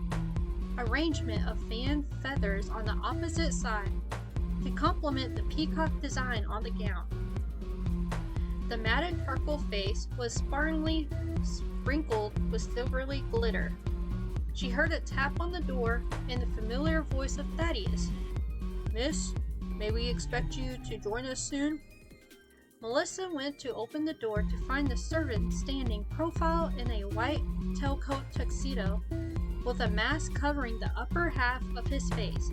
arrangement of fan feathers on the opposite side to complement the peacock design on the gown. The matted charcoal face was sparingly sprinkled with silvery glitter. She heard a tap on the door and the familiar voice of Thaddeus. "Miss, may we expect you to join us soon?" Melissa went to open the door to find the servant standing profile in a white tailcoat tuxedo, with a mask covering the upper half of his face.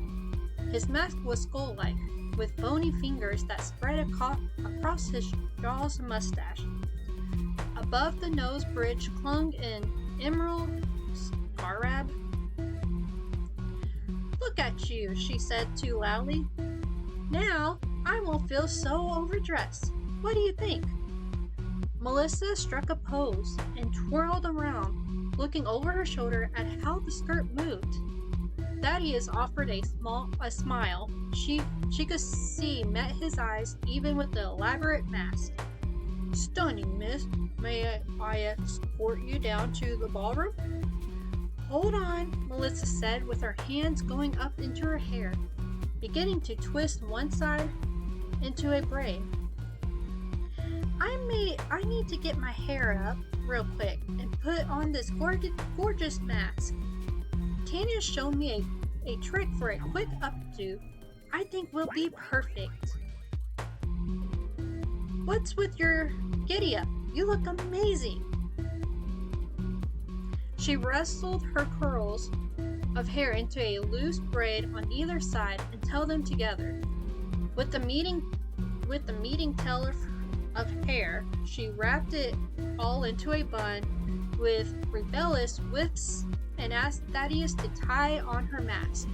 His mask was skull-like, with bony fingers that spread across his jaws and mustache. Above the nose bridge clung an emerald scarab. "Look at you," she said too loudly. "Now I won't feel so overdressed. What do you think?" Melissa struck a pose and twirled around, looking over her shoulder at how the skirt moved. Thaddeus offered a smile she could see met his eyes even with the elaborate mask. "Stunning, miss. May I escort you down to the ballroom?" "Hold on," Melissa said with her hands going up into her hair, beginning to twist one side into a braid. I need to get my hair up real quick and put on this gorgeous mask. Tanya showed me a trick for a quick updo. I think will be perfect." "What's with your giddy up? You look amazing." She rustled her curls of hair into a loose braid on either side and held them together. With the meeting tail of hair, she wrapped it all into a bun with rebellious whips and asked Thaddeus to tie on her mask.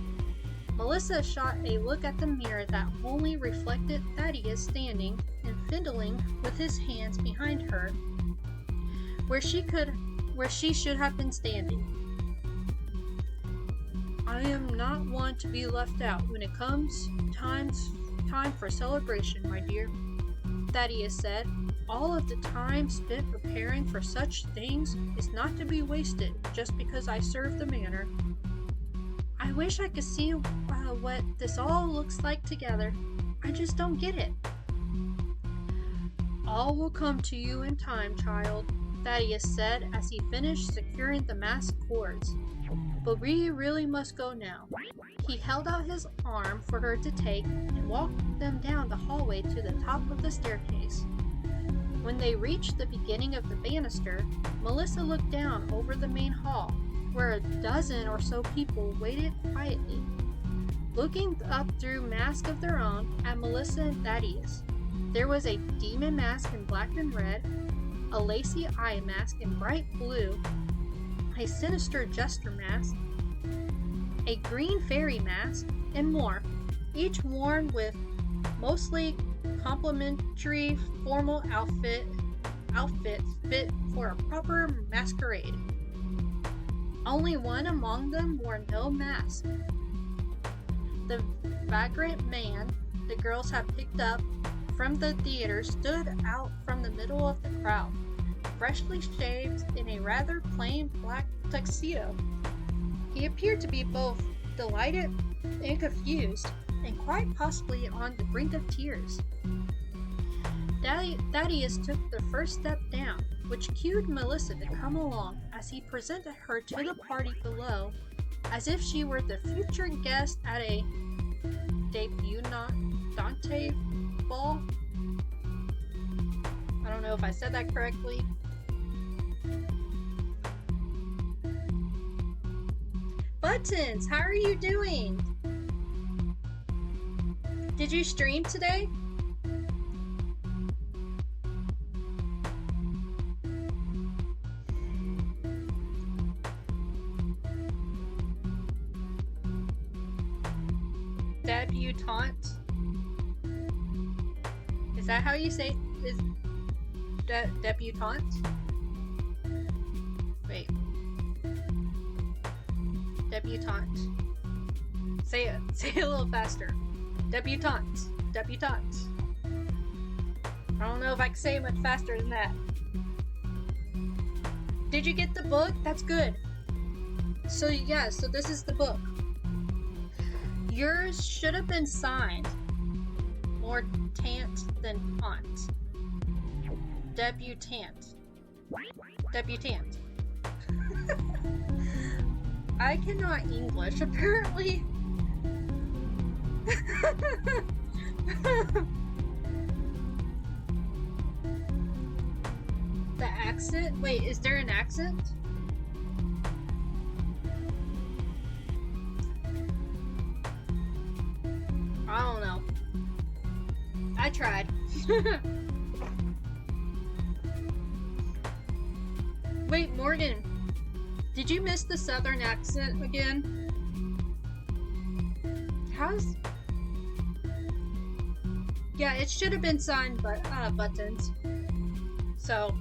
Melissa shot a look at the mirror that only reflected Thaddeus standing and fiddling with his hands behind her, where she should have been standing. "I am not one to be left out when it comes time for celebration, my dear," Thaddeus said. "All of the time spent preparing for such things is not to be wasted just because I serve the manor. I wish I could see what this all looks like together. I just don't get it." "All will come to you in time, child," Thaddeus said as he finished securing the mask cords. "But we really must go now." He held out his arm for her to take and walked them down the hallway to the top of the staircase. When they reached the beginning of the banister, Melissa looked down over the main hall, where a dozen or so people waited quietly, looking up through masks of their own at Melissa and Thaddeus. There was a demon mask in black and red, a lacy eye mask in bright blue, a sinister jester mask, a green fairy mask, and more, each worn with mostly complimentary formal outfits fit for a proper masquerade. Only one among them wore no mask. The vagrant man the girls had picked up from the theater stood out from the middle of the crowd, freshly shaved in a rather plain black tuxedo. He appeared to be both delighted and confused, and quite possibly on the brink of tears. Thaddeus took the first step down, which cued Melissa to come along as he presented her to the party below, as if she were the future guest at a debutante ball. I don't know if I said that correctly. Buttons, how are you doing? Did you stream today? Debutante? Is that how you say is debutante? Wait. Debutante. Say it a little faster. Debutante. Debutante. I don't know if I can say it much faster than that. Did you get the book? That's good. So yeah, so this is the book. Yours should have been signed. More tant than aunt. Debutante. Debutante. I cannot English, apparently. The accent? Wait, is there an accent? I tried. Wait, Morgan, did you miss the southern accent again? How's... Yeah, it should have been signed buttons. So,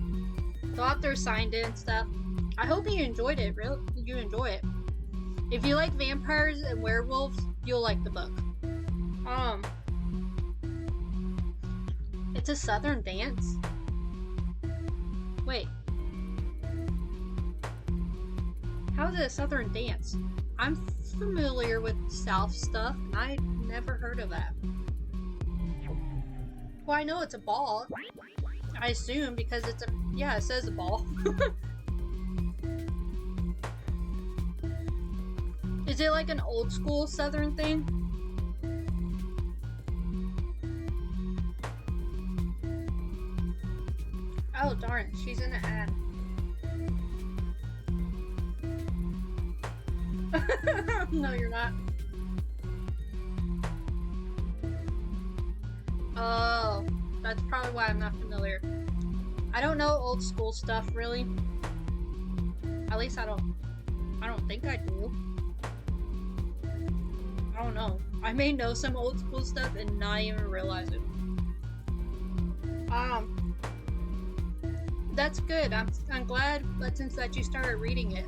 the author signed it and stuff. I hope you enjoyed it. Really, you enjoy it. If you like vampires and werewolves, you'll like the book. It's a southern dance? Wait. How is it a southern dance? I'm familiar with South stuff, and I never heard of that. Well, I know it's a ball. I assume, because it's a... Yeah, it says a ball. Is it like an old school southern thing? Oh darn, she's in an ad. No, you're not. Oh, that's probably why I'm not familiar. I don't know old school stuff really. At least I don't think I do. I don't know. I may know some old school stuff and not even realize it. That's good. I'm glad, but since that you started reading it.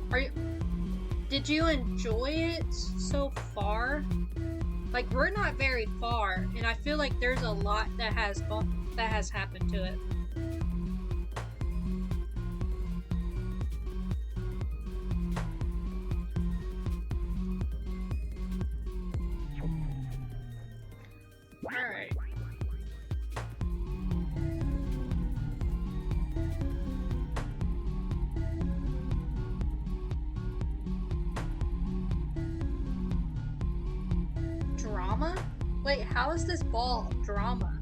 Did you enjoy it so far? Like, we're not very far, and I feel like there's a lot that has happened to it. Alright. Drama? Wait, how is this ball drama?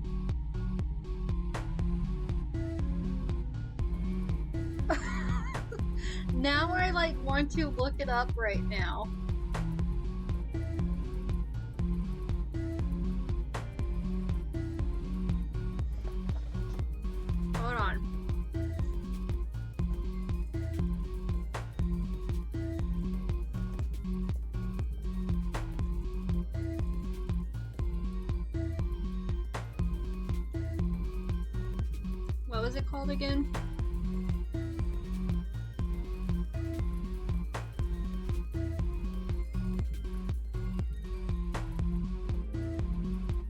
Now I like want to look it up right now. Hold on. What was it called again?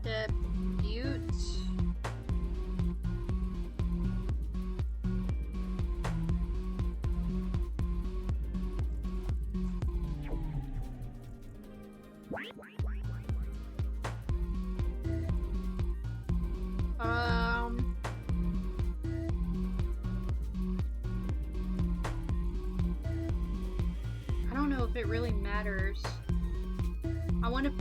Debut. I don't know if it really matters. I want to...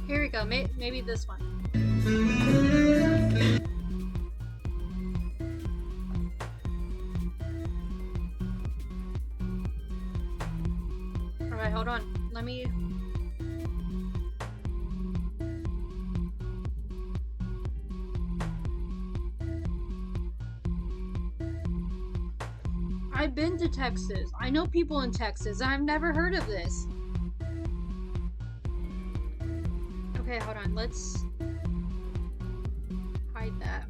Here we go. Maybe this one. Alright, hold on. Let me... I've been to Texas. I know people in Texas. I've never heard of this. Okay, hold on. Let's hide that.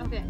Okay.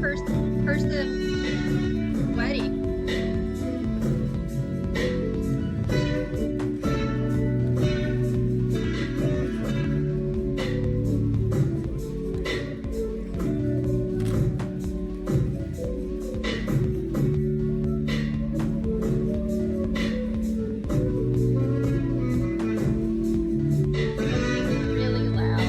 person wedding. Really loud.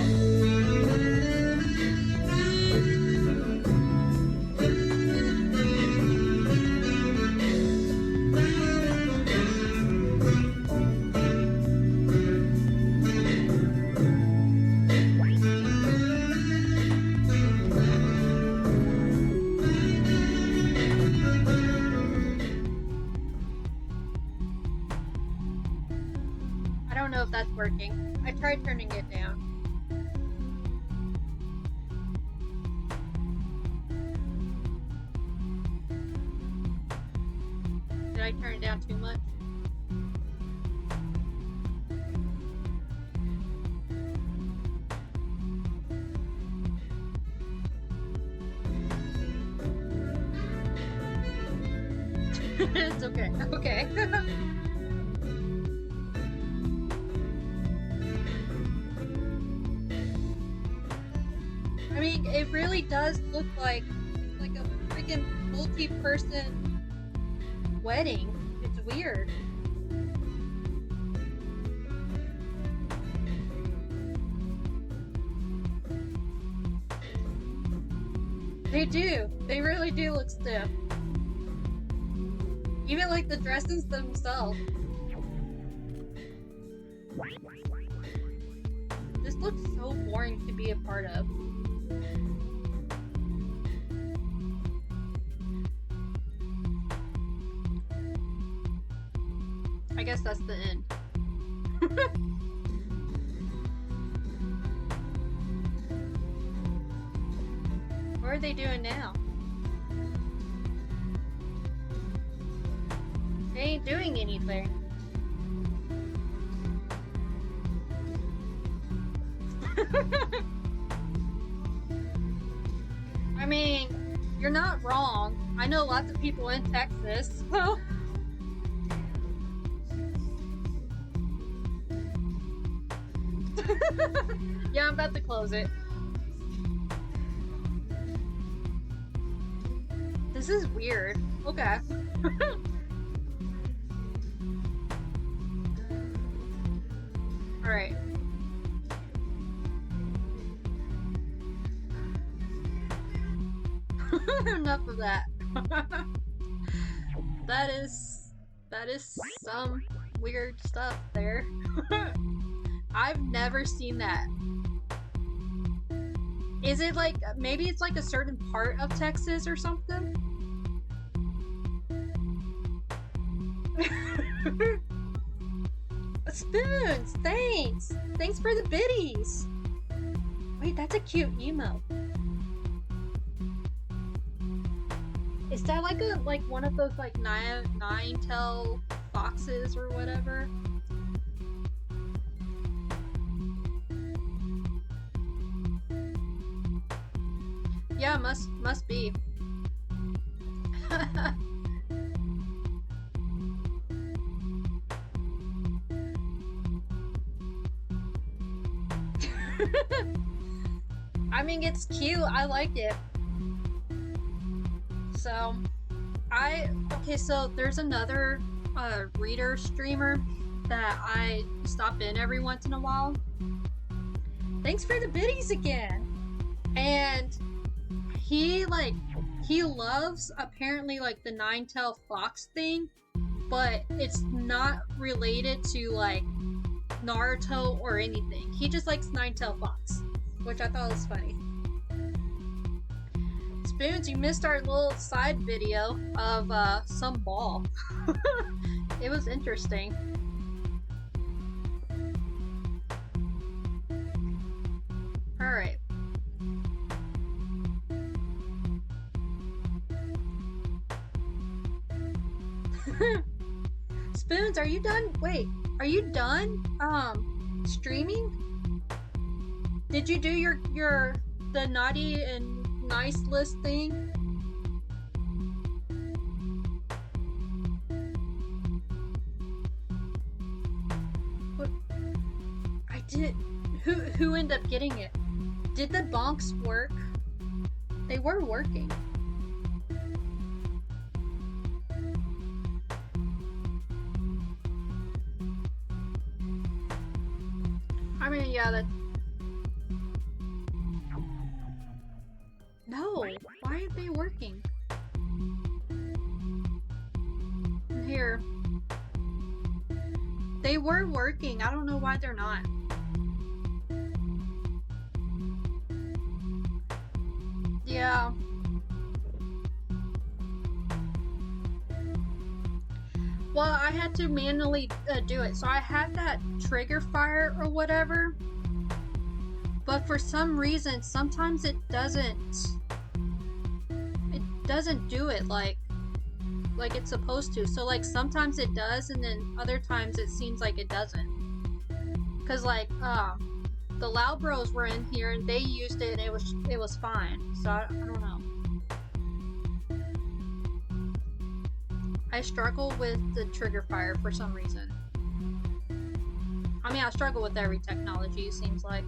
I don't know if that's working. I tried turning it down. Did I turn it down too much? It's okay. Okay. I mean, it really does look like a freaking multi-person wedding. It's weird. They do. They really do look stiff. Even like the dresses themselves. This looks so boring to be a part of. I guess that's the end. What are they doing now? They ain't doing anything. I mean, you're not wrong. I know lots of people in Texas. Yeah, I'm about to close it. This is weird. Okay. Alright. Enough of that. That is some weird stuff there. I've never seen that. Is it like, maybe it's like a certain part of Texas or something? Spoons! Thanks! Thanks for the biddies! Wait, that's a cute emo. Is that like one of those like nine-tail foxes or whatever? Yeah, must be. I mean, it's cute. I like it. So, okay, so there's another reader streamer that I stop in every once in a while. Thanks for the biddies again. And he loves apparently like the nine-tail fox thing, but it's not related to like Naruto or anything. He just likes nine-tail fox, which I thought was funny. Spoons, you missed our little side video of some ball. It was interesting. Alright. Spoons, are you done? Wait, are you done streaming? Did you do the naughty and nice list thing? Did who ended up getting it? Did the bonks work? They were working. I mean, yeah, that. No, why aren't they working? Here. They were working. I don't know why they're not. Yeah. Well, I had to manually do it. So I had that trigger fire or whatever. But for some reason, sometimes it doesn't. It doesn't do it like it's supposed to. So like sometimes it does, and then other times it seems like it doesn't. Cause like the Loud Bros were in here and they used it and it was fine. So I don't know. I struggle with the trigger fire for some reason. I mean, I struggle with every technology, it seems like.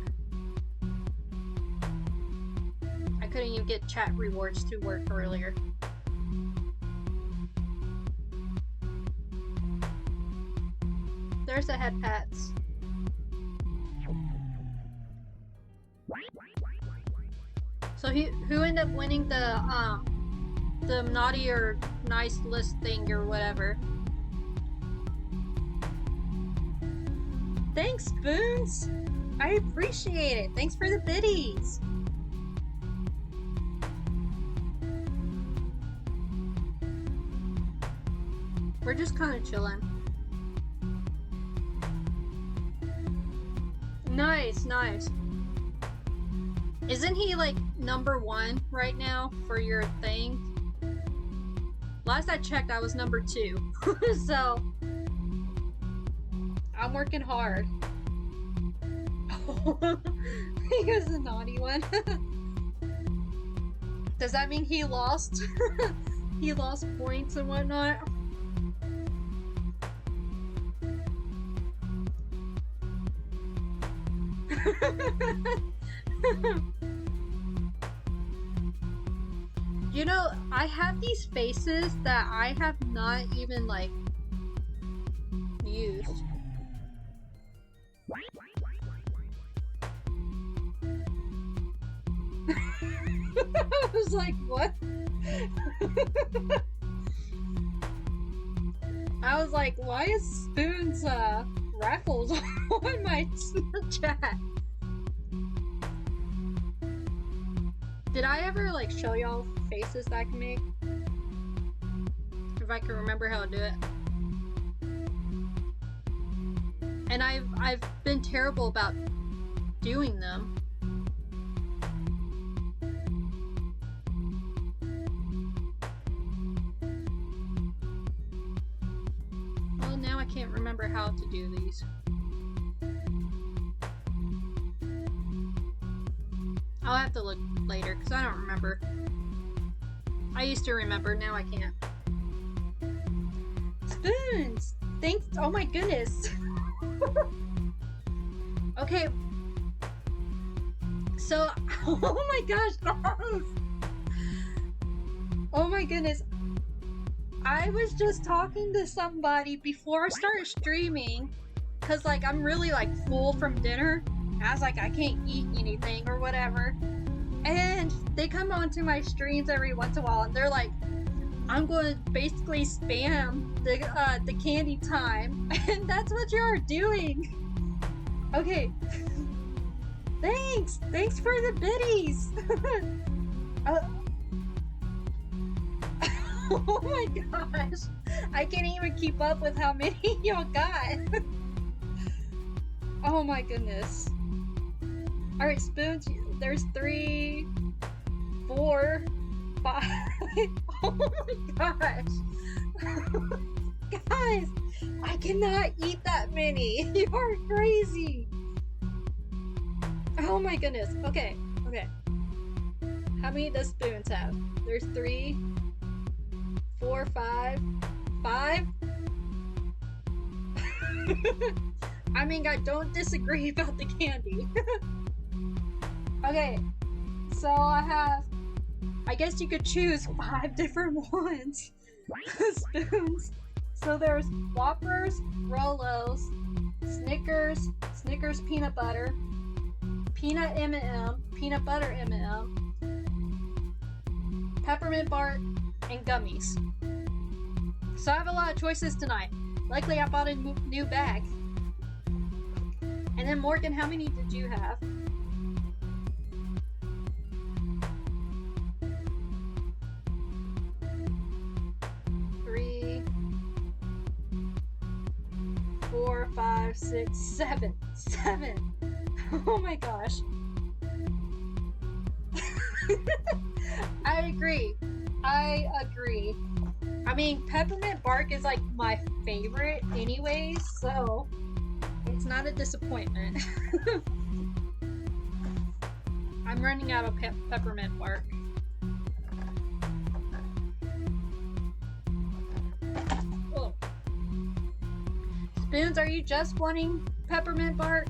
I couldn't even get chat rewards to work earlier. There's the head pats. So who ended up winning the naughty or nice list thing or whatever? Thanks, Spoons! I appreciate it. Thanks for the biddies. We're just kind of chilling. Nice, nice. Isn't he like #1 right now for your thing? Last I checked, I was #2. So I'm working hard. He was the naughty one. Does that mean he lost? He lost points and whatnot? You know, I have these faces that I have not even like used. I was like, what? I was like, why is Spoon's raffles on my chat? Did I ever like show y'all faces that I can make? If I can remember how to do it. And I've been terrible about doing them. Well, now I can't remember how to do these. I'll have to look later, because I don't remember. I used to remember, now I can't. Spoons! Thanks! Oh my goodness! Okay. So, oh my gosh! Oh my goodness. I was just talking to somebody before I started streaming, because like I'm really like full from dinner. I was like, I can't eat anything or whatever. And they come onto my streams every once in a while and they're like, I'm going to basically spam the candy time. And that's what you're doing. Okay. Thanks. Thanks for the biddies. Oh my gosh. I can't even keep up with how many y'all got. Oh my goodness. Alright, Spoons, there's 3, 4, 5. Oh my gosh. Guys, I cannot eat that many. You are crazy. Oh my goodness. Okay, okay. How many does Spoons have? There's 3, 4, 5. 5? I mean, I don't disagree about the candy. Okay, so I guess you could choose 5 different ones. Spoons. So there's Whoppers, Rolos, Snickers, Snickers peanut butter, peanut M&M, peanut butter M&M, peppermint bark, and gummies. So I have a lot of choices tonight. Luckily, I bought a new bag. And then Morgan, how many did you have? 3, 4, 5, 6, 7. 7. Oh my gosh. I agree. I mean, peppermint bark is like my favorite anyways, so it's not a disappointment. I'm running out of peppermint bark. Oh. Spoons, are you just wanting peppermint bark?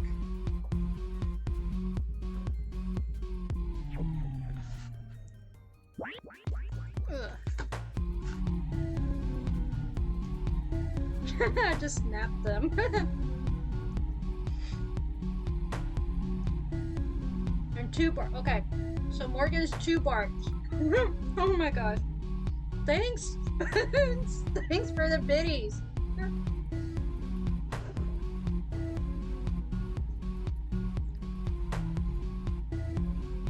I just snapped them. And 2 bark. Okay, so Morgan's 2 barks. Oh my gosh. Thanks. Thanks for the biddies.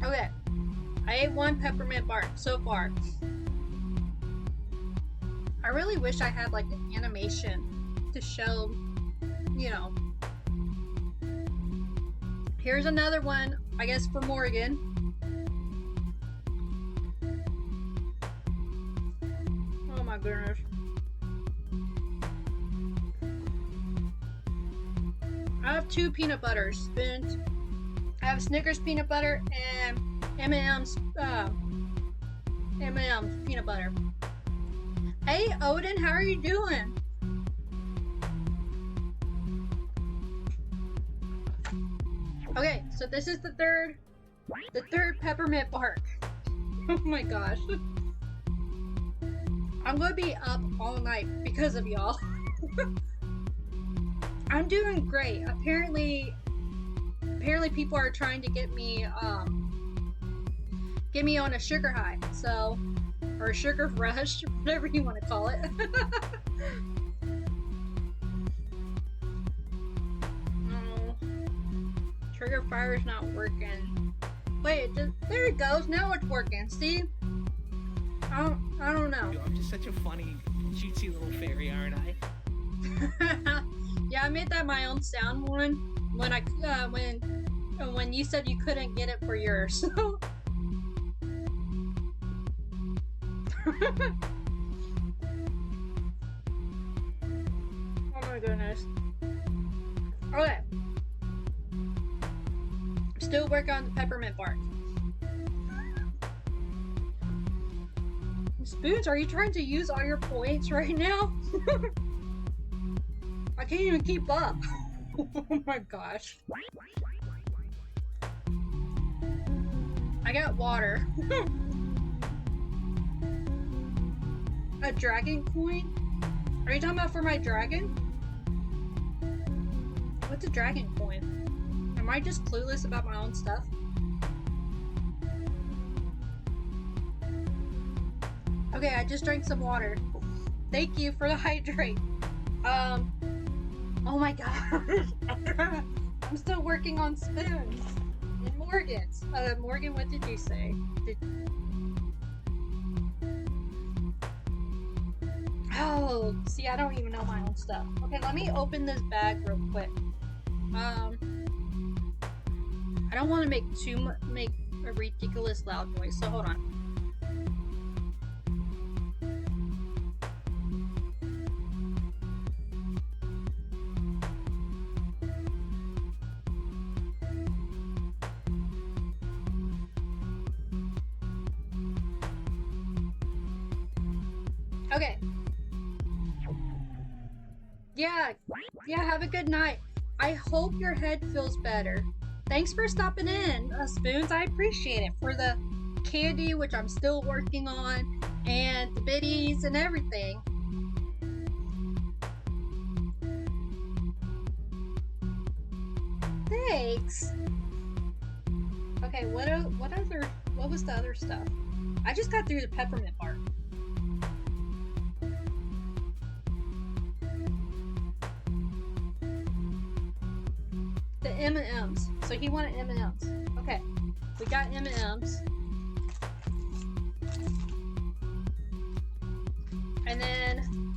Okay, I ate 1 peppermint bark so far. I really wish I had like an animation to show, you know. Here's another one, I guess, for Morgan. Oh my goodness. I have 2 peanut butter spoons. I have Snickers peanut butter and M&M's peanut butter. Hey Odin, how are you doing? Okay, so this is the third peppermint bark. Oh my gosh. I'm gonna be up all night because of y'all. I'm doing great. Apparently people are trying to get me on a sugar high, so, or a sugar rush, whatever you want to call it. No, trigger fire's not working. Wait, there it goes. Now it's working. See? I don't know. I'm just such a funny, cutesy little fairy, aren't I? Yeah, I made that my own sound one when when you said you couldn't get it for yours. Oh my goodness. Okay. Still working on the peppermint bark. Spoons, are you trying to use all your points right now? I can't even keep up. Oh my gosh. I got water. A dragon coin? Are you talking about for my dragon? What's a dragon coin? Am I just clueless about my own stuff? Okay, I just drank some water. Thank you for the hydrate. Oh my gosh. I'm still working on spoons. And Morgan's. Morgan, what did you say? Oh, see, I don't even know my own stuff. Okay, let me open this bag real quick. I don't want to make a ridiculous loud noise, so hold on. Okay. Yeah, have a good night. I hope your head feels better. Thanks for stopping in, Spoons. I appreciate it. For the candy, which I'm still working on, and the biddies and everything. Thanks. Okay, what was the other stuff? I just got through the peppermint bark. The M&Ms. So he wanted M&Ms. Okay, we got M&Ms. And then,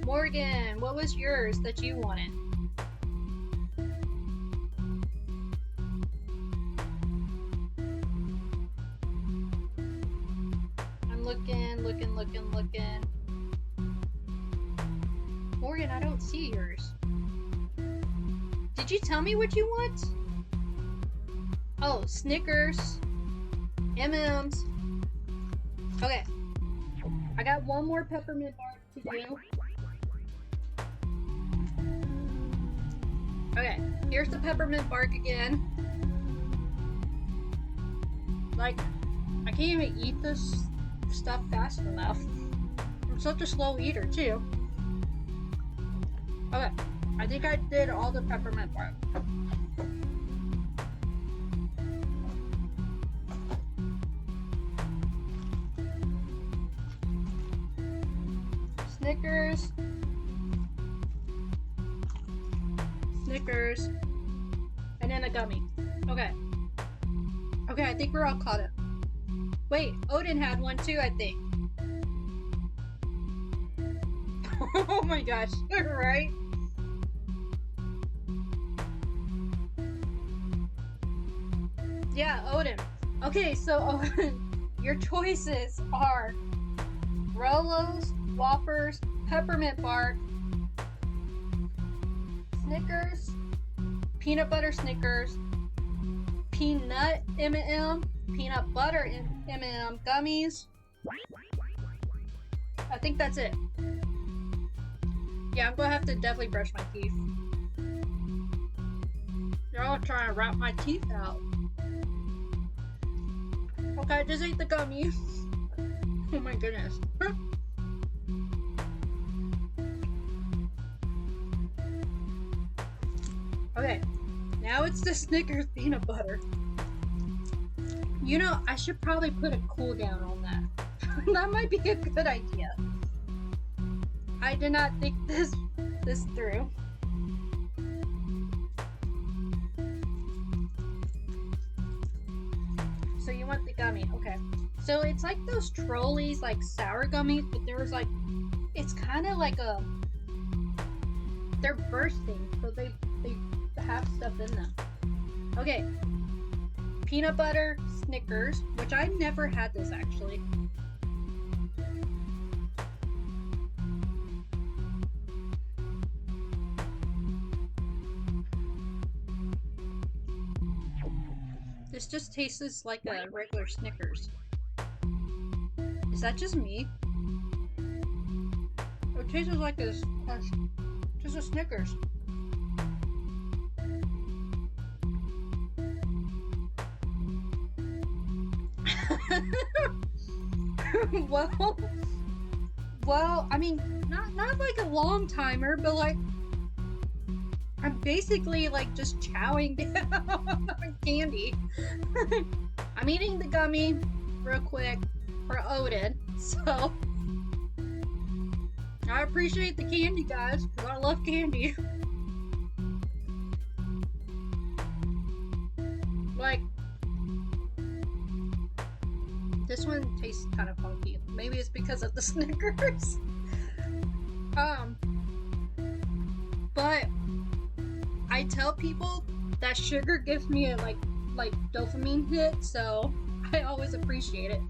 Morgan, what was yours that you wanted? I'm looking. Morgan, I don't see yours. Did you tell me what you want? Oh, Snickers, M&Ms. Okay, I got one more peppermint bark to do. Okay, here's the peppermint bark again. Like, I can't even eat this stuff fast enough. I'm such a slow eater too. Okay, I think I did all the peppermint bark. Snickers, and then a gummy. Okay. Okay, I think we're all caught up. Wait, Odin had one too, I think. Oh my gosh, right? Yeah, Odin. Okay, so Odin, your choices are Rolos, Whoppers, Peppermint Bark, Snickers, Peanut Butter Snickers, Peanut M&M, Peanut Butter M&M Gummies. I think that's it. Yeah, I'm gonna have to definitely brush my teeth. They're all trying to rot my teeth out. Okay, just ate the gummy. Oh my goodness. Okay, now it's the Snickers peanut butter. You know, I should probably put a cooldown on that. That might be a good idea. I did not think this through. So you want the gummy, okay. So it's like those Trolleys, like sour gummies, but there's like, it's kind of like a, they're bursting, so they have stuff in them. Okay, peanut butter Snickers, which I never had this actually. This just tastes like a regular Snickers. Is that just me? It tastes like just a Snickers. well, I mean, not like a long timer, but like, I'm basically like just chowing down on candy. I'm eating the gummy real quick for Odin, so I appreciate the candy, guys, because I love candy. Like, this one tastes kind of funky. Maybe it's because of the Snickers. But I tell people that sugar gives me a like dopamine hit, so I always appreciate it.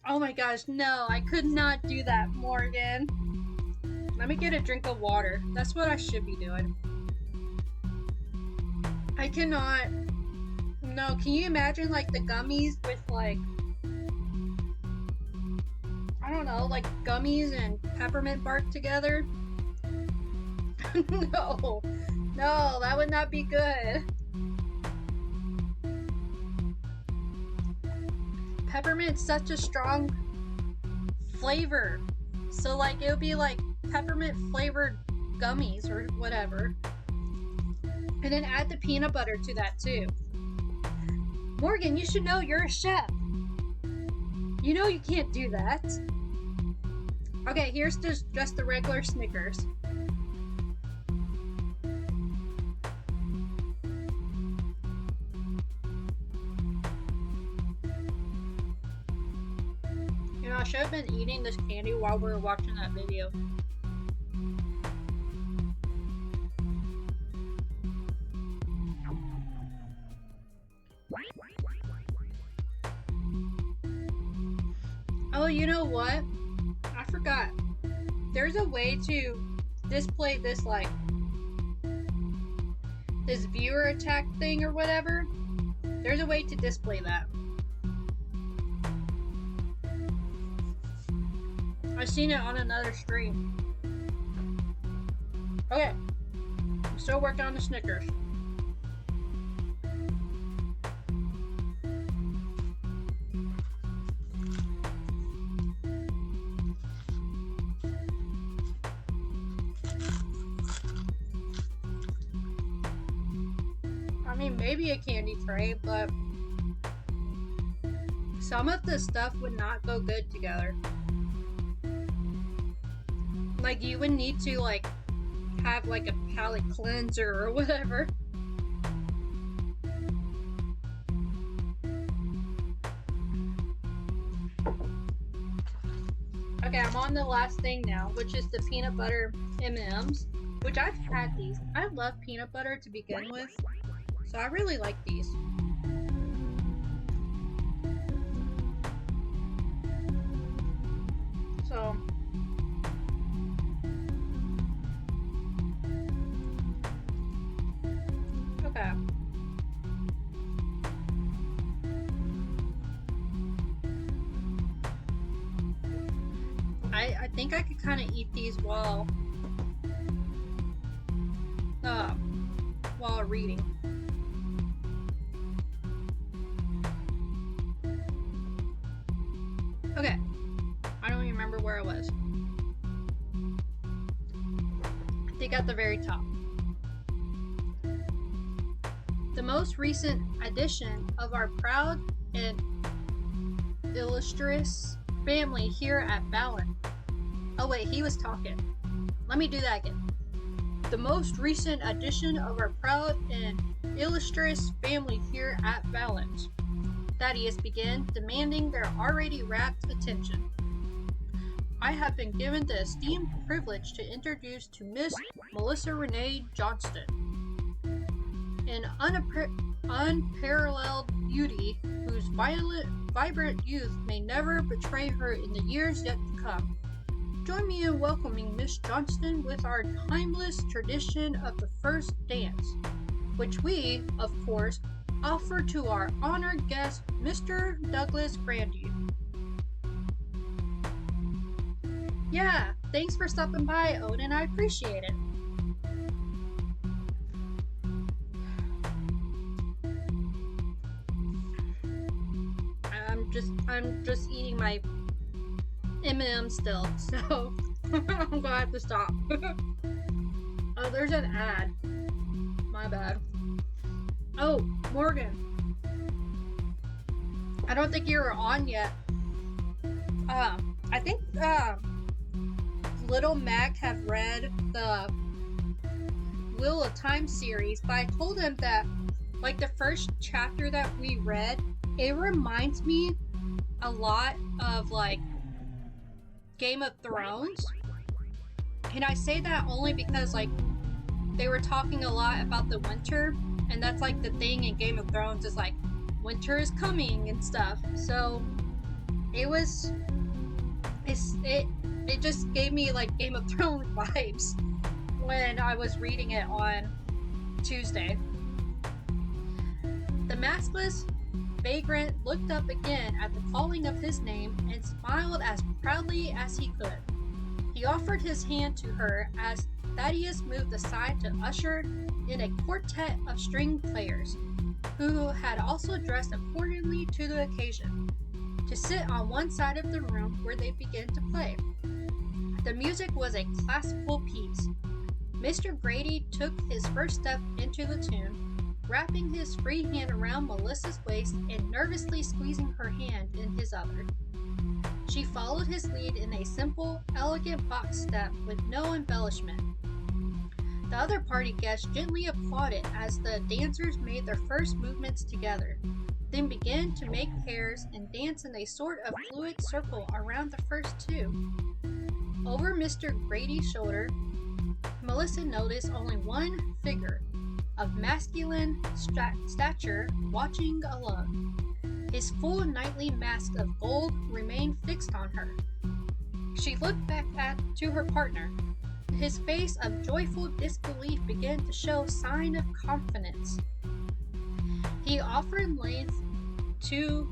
Oh my gosh, no, I could not do that, Morgan. Let me get a drink of water. That's what I should be doing. I cannot. No, can you imagine like the gummies with like, I don't know, like gummies and peppermint bark together? No, no, that would not be good. Peppermint's such a strong flavor. So like it would be like peppermint flavored gummies or whatever. And then add the peanut butter to that too. Morgan, you should know you're a chef. You know you can't do that. Okay, here's just the regular Snickers. You know, I should have been eating this candy while we were watching that video. Oh, you know what? I forgot. There's a way to display this, like, this viewer attack thing or whatever. There's a way to display that. I've seen it on another stream. Okay. I'm still working on the Snickers. I mean, maybe a candy tray, but some of the stuff would not go good together. Like, you would need to, like, have, like, a palate cleanser or whatever. Okay, I'm on the last thing now, which is the peanut butter M&Ms, which I've had these. I love peanut butter to begin with, so I really like these. So, okay. I think I could kind of eat these while reading. Okay. I don't even remember where I was. I think at the very top. The most recent addition of our proud and illustrious family here at Balin. Oh wait, he was talking. Let me do that again. The most recent addition of our proud and illustrious family here at Balin. Thaddeus began, demanding their already rapt attention. I have been given the esteemed privilege to introduce to Miss Melissa Renee Johnston, an unparalleled beauty whose vibrant youth may never betray her in the years yet to come. Join me in welcoming Miss Johnston with our timeless tradition of the first dance, which we, of course, offer to our honored guest, Mr. Douglas Grandy. Yeah, thanks for stopping by, Odin. I appreciate it. I'm just eating my M&M still, so I'm gonna have to stop. Oh, there's an ad. My bad. Oh, Morgan. I don't think you were on yet. I think Little Mac have read the Wheel of Time series, but I told him that, like, the first chapter that we read, it reminds me a lot of, like, Game of Thrones. And I say that only because, like, they were talking a lot about the winter, and that's, like, the thing in Game of Thrones is, like, winter is coming and stuff. So, it just gave me, like, Game of Thrones vibes when I was reading it on Tuesday. The maskless vagrant looked up again at the calling of his name and smiled as proudly as he could. He offered his hand to her as Thaddeus moved aside to usher in a quartet of string players, who had also dressed accordingly to the occasion, to sit on one side of the room where they began to play. The music was a classical piece. Mr. Grady took his first step into the tune, wrapping his free hand around Melissa's waist and nervously squeezing her hand in his other. She followed his lead in a simple, elegant box step with no embellishment. The other party guests gently applauded as the dancers made their first movements together, then began to make pairs and dance in a sort of fluid circle around the first two. Over Mr. Grady's shoulder, Melissa noticed only one figure, of masculine stature, watching alone. His full knightly mask of gold remained fixed on her. She looked back to her partner. His face of joyful disbelief began to show sign of confidence. He offered length to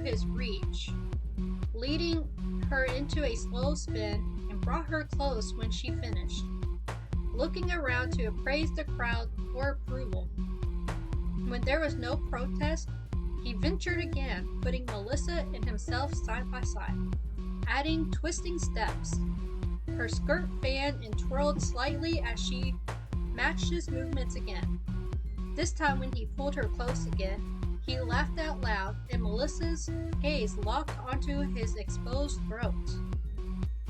his reach, leading her into a slow spin, and brought her close when she finished, looking around to appraise the crowd for approval. When there was no protest, he ventured again, putting Melissa and himself side by side, adding twisting steps. Her skirt fanned and twirled slightly as she matched his movements again. This time when he pulled her close again, he laughed out loud, and Melissa's gaze locked onto his exposed throat.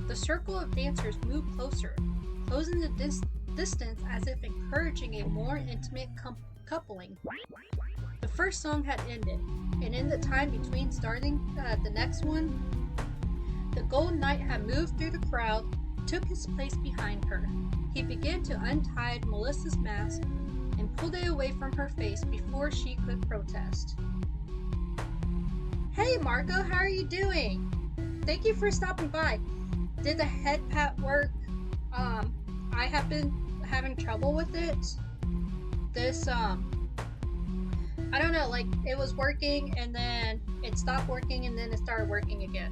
The circle of dancers moved closer, closing the distance as if encouraging a more intimate coupling. The first song had ended, and in the time between starting the next one, the Gold Knight had moved through the crowd, took his place behind her. He began to untie Melissa's mask and pulled it away from her face before she could protest. Hey Marco, how are you doing? Thank you for stopping by. Did the head pat work? I have been having trouble with it. This, I don't know, like, it was working and then it stopped working and then it started working again.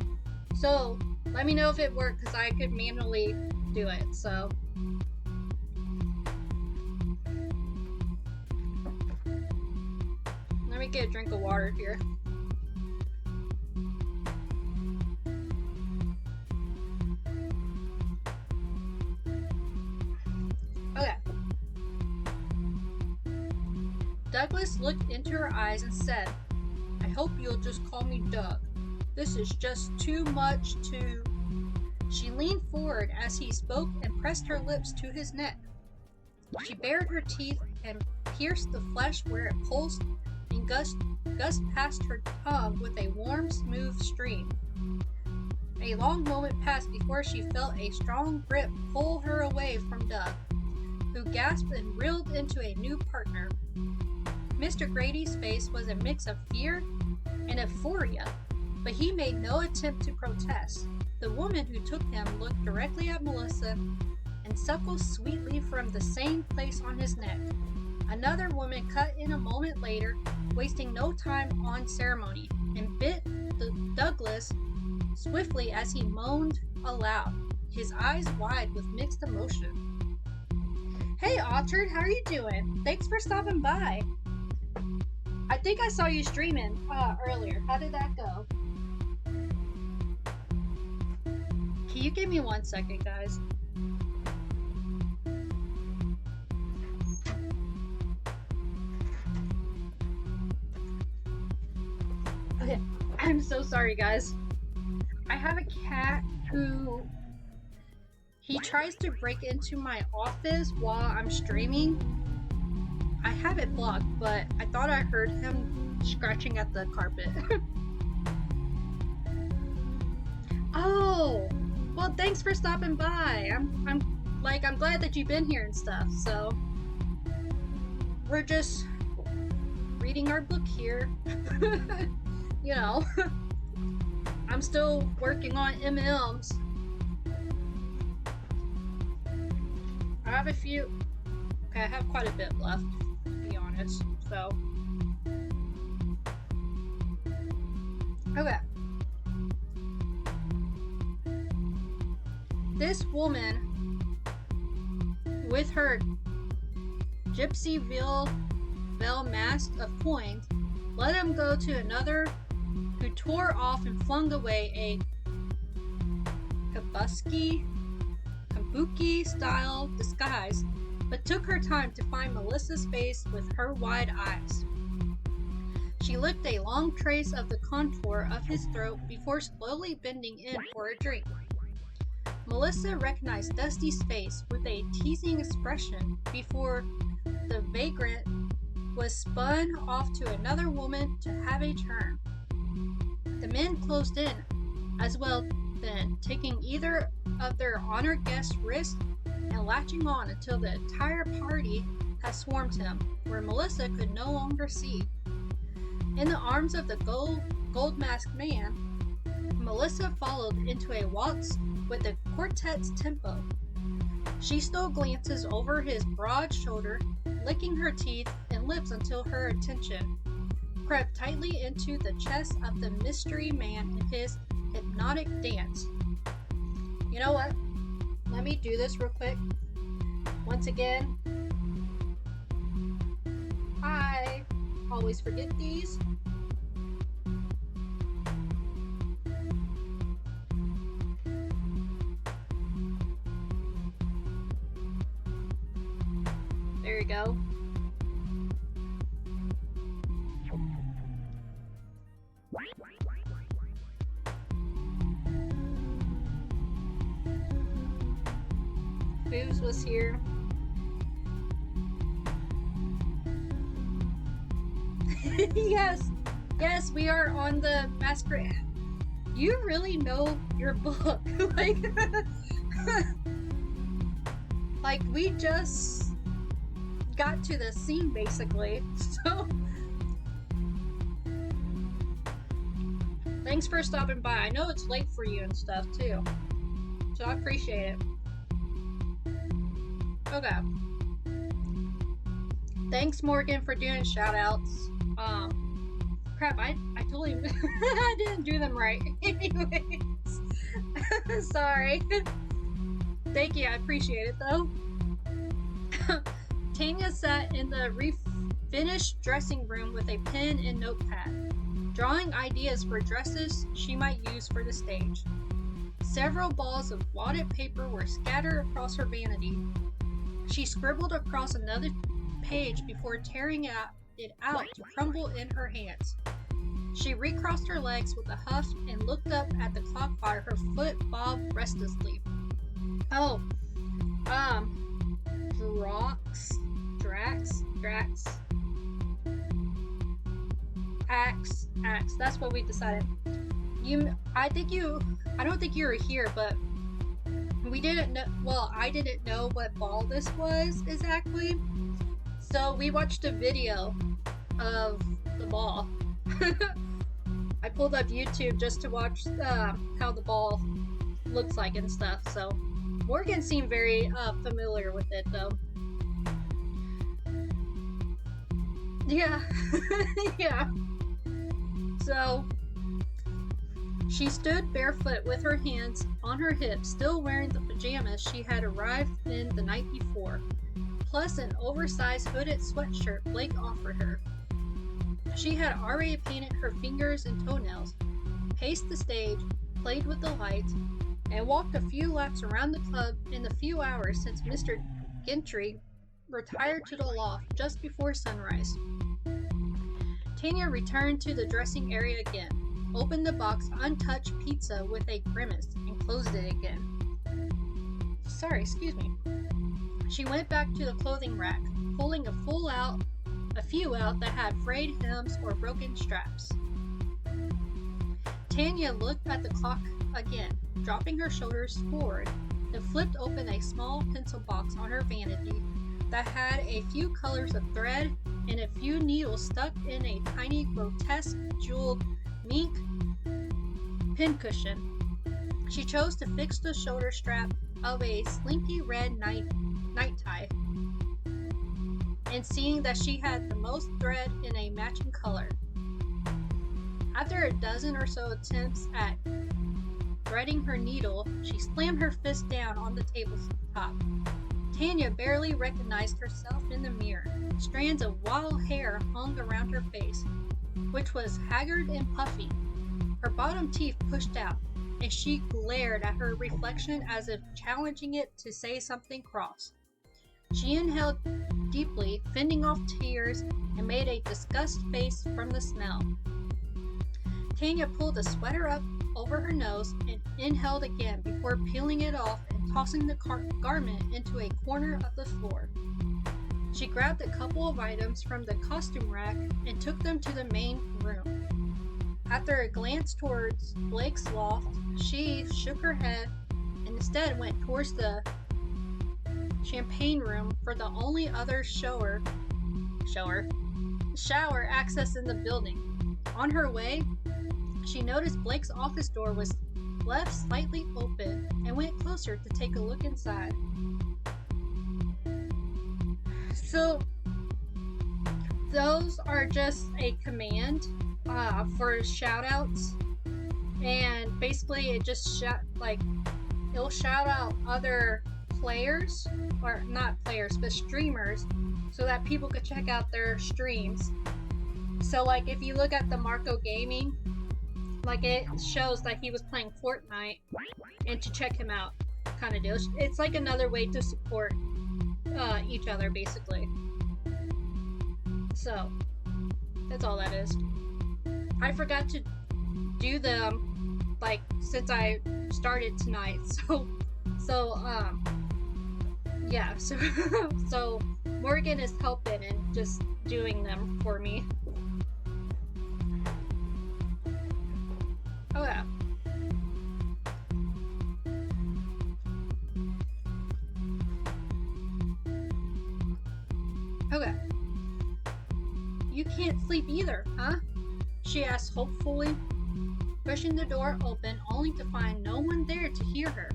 So, let me know if it worked, because I could manually do it, so. Let me get a drink of water here. Okay. Douglas looked into her eyes and said, "I hope you'll just call me Doug. This is just too much to..." She leaned forward as he spoke and pressed her lips to his neck. She bared her teeth and pierced the flesh where it pulsed and gushed past her tongue with a warm, smooth stream. A long moment passed before she felt a strong grip pull her away from Doug, who gasped and reeled into a new partner. Mr. Grady's face was a mix of fear and euphoria, but he made no attempt to protest. The woman who took him looked directly at Melissa and suckled sweetly from the same place on his neck. Another woman cut in a moment later, wasting no time on ceremony, and bit Douglas swiftly as he moaned aloud, his eyes wide with mixed emotion. Hey Ottard, how are you doing? Thanks for stopping by. I think I saw you streaming earlier. How did that go? Can you give me 1 second, guys? Okay, I'm so sorry, guys. I have a cat who... he tries to break into my office while I'm streaming. I have it blocked, but I thought I heard him scratching at the carpet. Oh, well, thanks for stopping by. I'm glad that you've been here and stuff. So we're just reading our book here. You know, I'm still working on MMs. I have a few. Okay, I have quite a bit left, to be honest. honest. So, okay. This woman, with her gypsy veil mask of coins, let him go to another who tore off and flung away a kabuki style disguise, but took her time to find Melissa's face with her wide eyes. She licked a long trace of the contour of his throat before slowly bending in for a drink. Melissa recognized Dusty's face with a teasing expression before the vagrant was spun off to another woman to have a turn. The men closed in as well then, taking either of their honored guest's wrists and latching on until the entire party had swarmed him, where Melissa could no longer see. In the arms of the gold-masked man, Melissa followed into a waltz with the quartet's tempo. She stole glances over his broad shoulder, licking her teeth and lips until her attention crept tightly into the chest of the mystery man in his hypnotic dance. You know what? Let me do this real quick. Once again, I always forget these. There you go. Boobs was here. Yes, we are on the Masquerade. You really know your book. like we just got to the scene basically. So thanks for stopping by. I know it's late for you and stuff too, so I appreciate it. Okay. Thanks, Morgan, for doing shout-outs. Crap, I totally I didn't do them right. Anyways. Sorry. Thank you, I appreciate it though. Tanya sat in the finished dressing room with a pen and notepad, drawing ideas for dresses she might use for the stage. Several balls of wadded paper were scattered across her vanity. She scribbled across another page before tearing it out to crumble in her hands. She recrossed her legs with a huff and looked up at the clock while her foot bobbed restlessly. Oh, Axe. That's what we decided. I don't think you were here, but we didn't know. Well, I didn't know what ball this was exactly, so we watched a video of the ball. I pulled up YouTube just to watch how the ball looks like and stuff. So Morgan seemed very familiar with it, though. Yeah, yeah. So she stood barefoot with her hands on her hips, still wearing the pajamas she had arrived in the night before, plus an oversized hooded sweatshirt Blake offered her. She had already painted her fingers and toenails, paced the stage, played with the lights, and walked a few laps around the club in the few hours since Mr. Gentry retired to the loft just before sunrise. Tanya returned to the dressing area again, opened the box untouched pizza with a grimace, and closed it again. Sorry, excuse me. She went back to the clothing rack, pulling a few out that had frayed hems or broken straps. Tanya looked at the clock again, dropping her shoulders forward, and flipped open a small pencil box on her vanity that had a few colors of thread and a few needles stuck in a tiny, grotesque, jeweled mink pincushion. She chose to fix the shoulder strap of a slinky red night tie and seeing that she had the most thread in a matching color. After a dozen or so attempts at threading her needle, she slammed her fist down on the tabletop. Tanya barely recognized herself in the mirror. Strands of wild hair hung around her face, which was haggard and puffy. Her bottom teeth pushed out, and she glared at her reflection as if challenging it to say something cross. She inhaled deeply, fending off tears, and made a disgust face from the smell. Tanya pulled the sweater up over her nose and inhaled again before peeling it off and tossing the garment into a corner of the floor. She grabbed a couple of items from the costume rack and took them to the main room. After a glance towards Blake's loft, she shook her head and instead went towards the champagne room for the only other shower access in the building. On her way, she noticed Blake's office door was left slightly open and went closer to take a look inside. So, those are just a command for shoutouts, and basically it just it'll shout out other players, or not players, but streamers, so that people could check out their streams. So, like, if you look at the Marco Gaming, like, it shows that he was playing Fortnite, and to check him out, kind of deal. It's like another way to support each other, basically. So, that's all that is. I forgot to do them, like, since I started tonight, yeah, so Morgan is helping and just doing them for me. Oh yeah. Okay. You can't sleep either, huh? She asked hopefully, pushing the door open only to find no one there to hear her.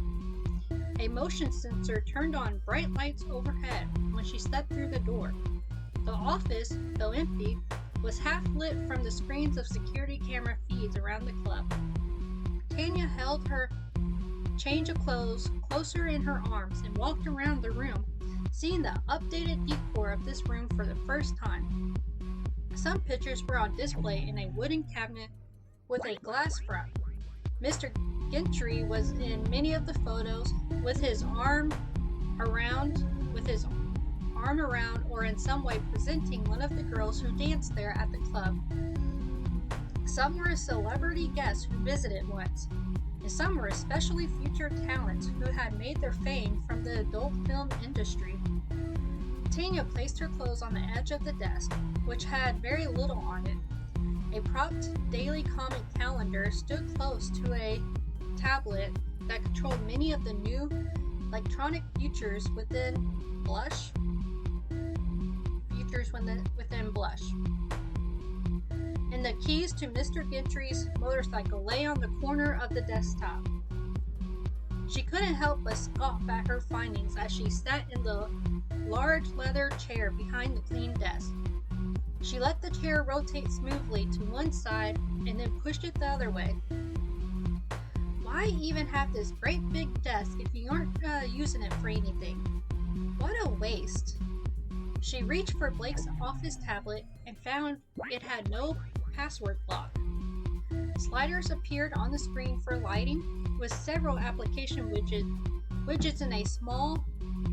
A motion sensor turned on bright lights overhead when she stepped through the door. The office, though empty, was half lit from the screens of security camera feeds around the club. Tanya held her change of clothes closer in her arms and walked around the room, seeing the updated decor of this room for the first time. Some pictures were on display in a wooden cabinet with a glass front. Mr. Gentry was in many of the photos with his arm around or in some way presenting one of the girls who danced there at the club. Some were celebrity guests who visited once, and some were especially featured talents who had made their fame from the adult film industry. Tanya placed her clothes on the edge of the desk, which had very little on it. A propped daily comic calendar stood close to a tablet that controlled many of the new electronic features within Blush. And the keys to Mr. Gentry's motorcycle lay on the corner of the desktop. She couldn't help but scoff at her findings as she sat in the large leather chair behind the clean desk. She let the chair rotate smoothly to one side and then pushed it the other way. Why even have this great big desk if you aren't using it for anything? What a waste. She reached for Blake's office tablet and found it had no password block. Sliders appeared on the screen for lighting, with several application widgets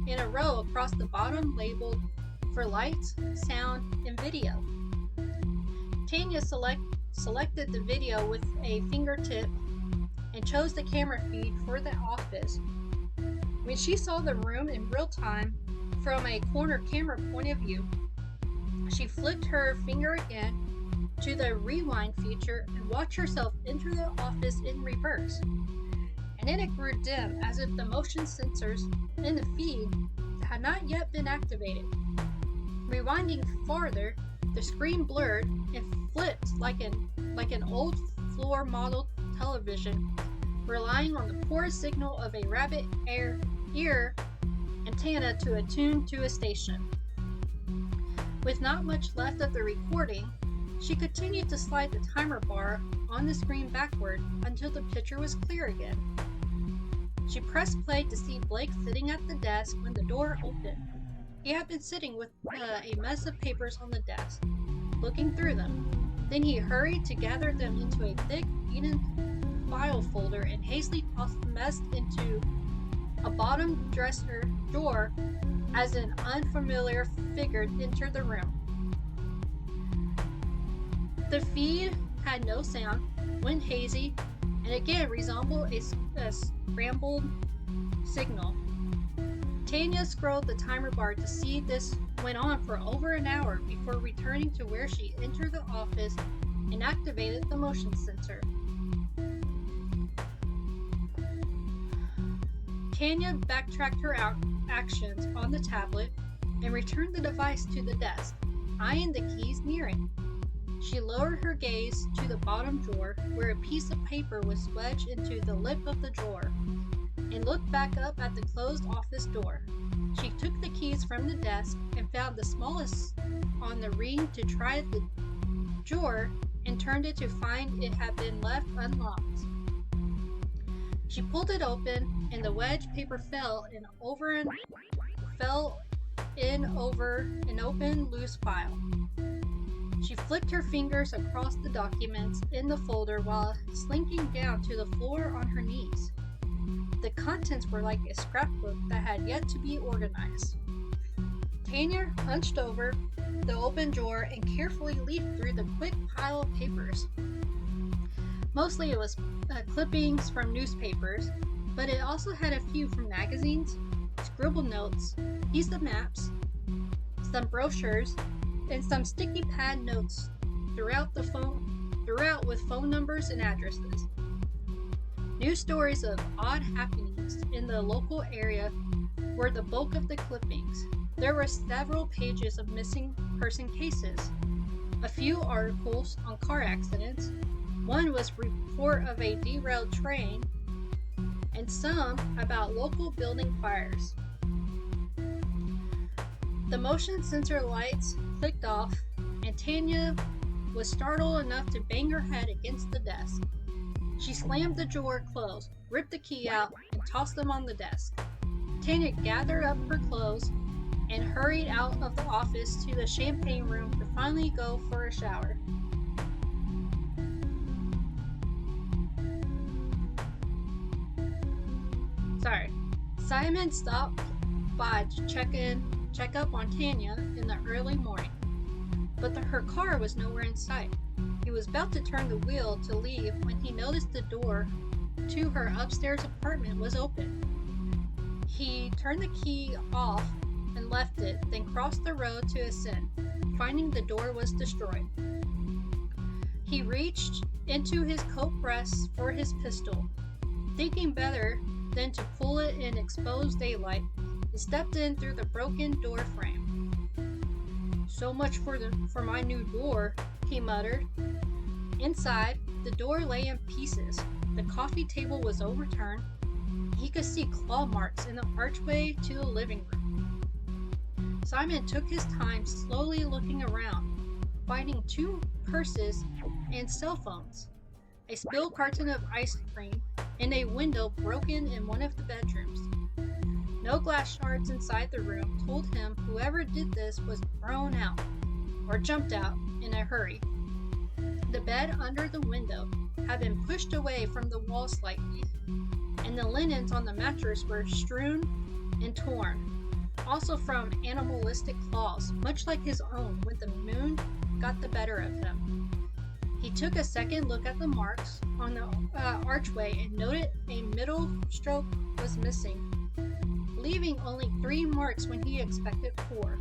in a row across the bottom labeled for lights, sound, and video. Tanya selected the video with a fingertip and chose the camera feed for the office. When she saw the room in real time from a corner camera point of view, she flicked her finger again to the rewind feature and watched herself enter the office in reverse. And then it grew dim as if the motion sensors in the feed had not yet been activated. Rewinding farther, the screen blurred and flipped like an old floor model television, relying on the poor signal of a rabbit ear antenna to attune to a station. With not much left of the recording, she continued to slide the timer bar on the screen backward until the picture was clear again. She pressed play to see Blake sitting at the desk when the door opened. He had been sitting with a mess of papers on the desk, looking through them. Then he hurried to gather them into a thick, eaten file folder and hastily tossed the mess into a bottom dresser drawer as an unfamiliar figure entered the room. The feed had no sound, went hazy, and again resembled a scrambled signal. Tanya scrolled the timer bar to see this went on for over an hour before returning to where she entered the office and activated the motion sensor. Tanya backtracked her actions on the tablet and returned the device to the desk, eyeing the keys near it. She lowered her gaze to the bottom drawer where a piece of paper was wedged into the lip of the drawer and looked back up at the closed office door. She took the keys from the desk and found the smallest on the ring to try the drawer and turned it to find it had been left unlocked. She pulled it open and the wedged paper fell in over an open loose file. She flicked her fingers across the documents in the folder while slinking down to the floor on her knees. The contents were like a scrapbook that had yet to be organized. Tanya hunched over the open drawer and carefully leafed through the quick pile of papers. Mostly it was clippings from newspapers, but it also had a few from magazines, scribbled notes, pieces of maps, some brochures, and some sticky pad notes throughout with phone numbers and addresses. News stories of odd happenings in the local area were the bulk of the clippings. There were several pages of missing person cases, a few articles on car accidents, one was a report of a derailed train, and some about local building fires. The motion sensor lights clicked off, and Tanya was startled enough to bang her head against the desk. She slammed the drawer closed, ripped the key out, and tossed them on the desk. Tanya gathered up her clothes and hurried out of the office to the champagne room to finally go for a shower. Simon stopped by to check up on Tanya in the early morning, but her car was nowhere in sight. He was about to turn the wheel to leave when he noticed the door to her upstairs apartment was open. He turned the key off and left it, then crossed the road to ascend, finding the door was destroyed. He reached into his coat breast for his pistol. Thinking better than to pull it in exposed daylight, he stepped in through the broken door frame. "So much for my new door," he muttered. Inside, the door lay in pieces. The coffee table was overturned. He could see claw marks in the archway to the living room. Simon took his time, slowly looking around, finding 2 purses and cell phones, a spilled carton of ice cream, and a window broken in one of the bedrooms. No glass shards inside the room told him whoever did this was thrown out or jumped out in a hurry. The bed under the window had been pushed away from the wall slightly, and the linens on the mattress were strewn and torn, also from animalistic claws, much like his own when the moon got the better of him. He took a second look at the marks on the archway and noted a middle stroke was missing, leaving only 3 marks when he expected 4.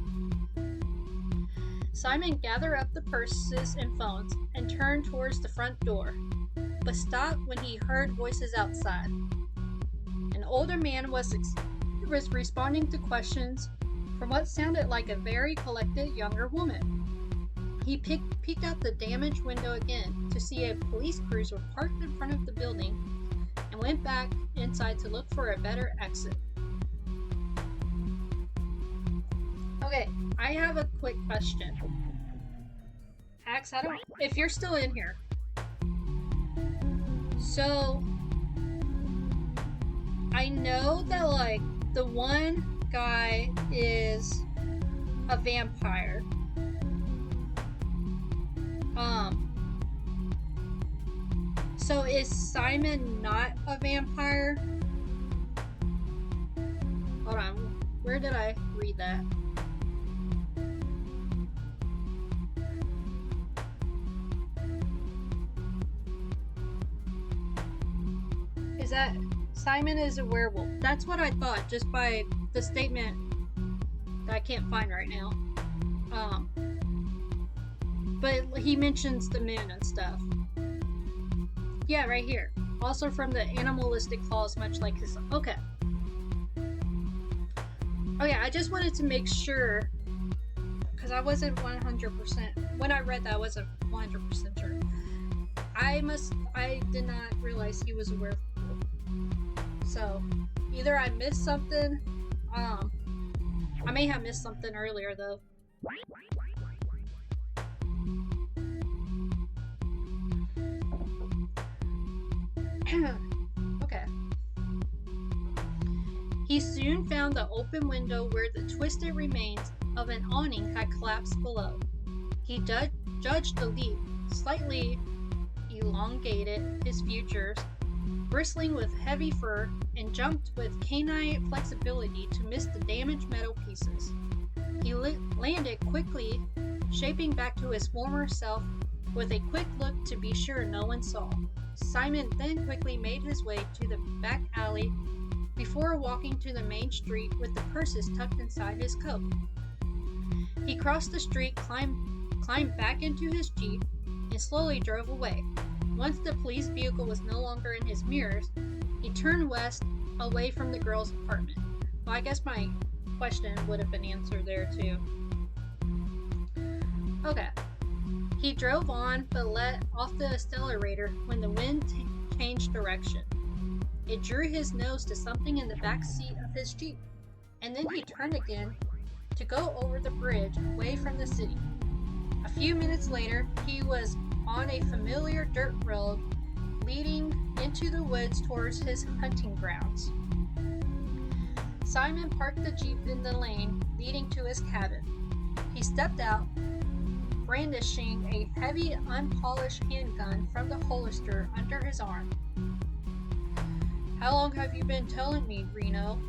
Simon gathered up the purses and phones and turned towards the front door, but stopped when he heard voices outside. An older man was responding to questions from what sounded like a very collected younger woman. He peeked out the damaged window again to see a police cruiser parked in front of the building and went back inside to look for a better exit. Okay, I have a quick question. Axe, I don't... If you're still in here. So... I know that, like, the one guy is a vampire. So is Simon not a vampire? Hold on, where did I read that? Is that Simon is a werewolf? That's what I thought, just by the statement that I can't find right now. But he mentions the moon and stuff. Yeah, right here. Also from the animalistic claws, much like his... Okay. Oh yeah, I just wanted to make sure, because I wasn't 100%... When I read that, I wasn't 100% sure. I did not realize he was a werewolf. So, either I missed something, I may have missed something earlier, though. Okay. He soon found the open window where the twisted remains of an awning had collapsed below. He judged the leap, slightly elongated his features, bristling with heavy fur, and jumped with canine flexibility to miss the damaged metal pieces. He landed quickly, shaping back to his former self with a quick look to be sure no one saw. Simon then quickly made his way to the back alley before walking to the main street with the purses tucked inside his coat. He crossed the street, climbed back into his jeep, and slowly drove away. Once the police vehicle was no longer in his mirrors, he turned west, away from the girl's apartment. Well, I guess my question would have been answered there too. Okay. He drove on, but let off the accelerator when the wind changed direction. It drew his nose to something in the back seat of his Jeep, and then he turned again to go over the bridge away from the city. A few minutes later, he was on a familiar dirt road leading into the woods towards his hunting grounds. Simon parked the Jeep in the lane leading to his cabin. He stepped out, brandishing a heavy, unpolished handgun from the holster under his arm. "How long have you been telling me, Reno?"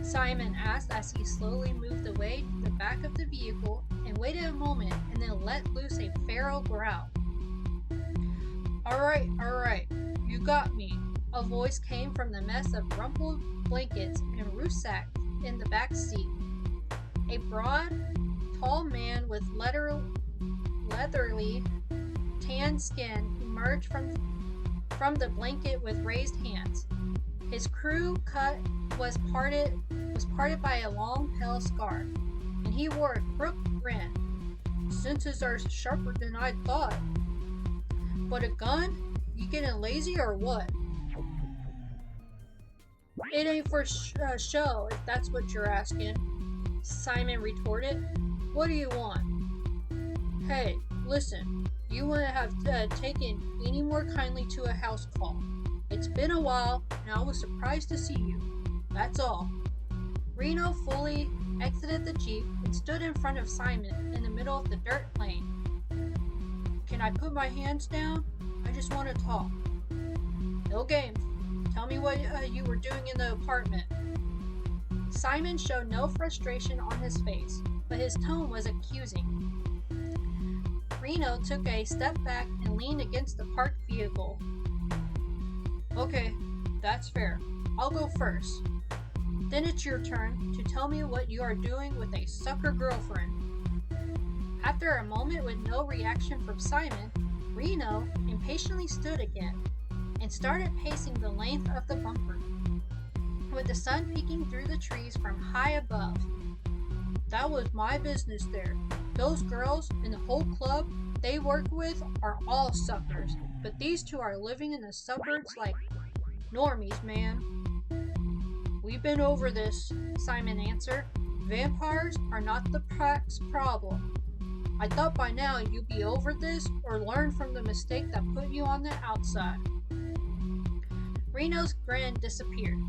Simon asked as he slowly moved away to the back of the vehicle and waited a moment and then let loose a feral growl. All right, you got me." A voice came from the mess of rumpled blankets and rucksack in the back seat. A broad, tall man with leathery, tan skin emerged from the blanket with raised hands. His crew cut was parted by a long, pale scar, and he wore a crooked grin. "Senses are sharper than I thought. But a gun? You getting lazy or what?" "It ain't for show, if that's what you're asking," Simon retorted. "What do you want?" "Hey, listen, you wouldn't have taken any more kindly to a house call. It's been a while, and I was surprised to see you. That's all." Reno fully exited the Jeep and stood in front of Simon in the middle of the dirt lane. "Can I put my hands down? I just want to talk." "No games. Tell me what you were doing in the apartment." Simon showed no frustration on his face, but his tone was accusing. Reno took a step back and leaned against the parked vehicle. "Okay, that's fair. I'll go first. Then it's your turn to tell me what you are doing with a sucker girlfriend." After a moment with no reaction from Simon, Reno impatiently stood again and started pacing the length of the bumper, with the sun peeking through the trees from high above. "That was my business there. Those girls in the whole club they work with are all suckers, but these two are living in the suburbs like normies, man." "We've been over this," Simon answered. Vampires are not the pack's problem. I thought by now you'd be over this or learn from the mistake that put you on the outside. Reno's grin disappeared.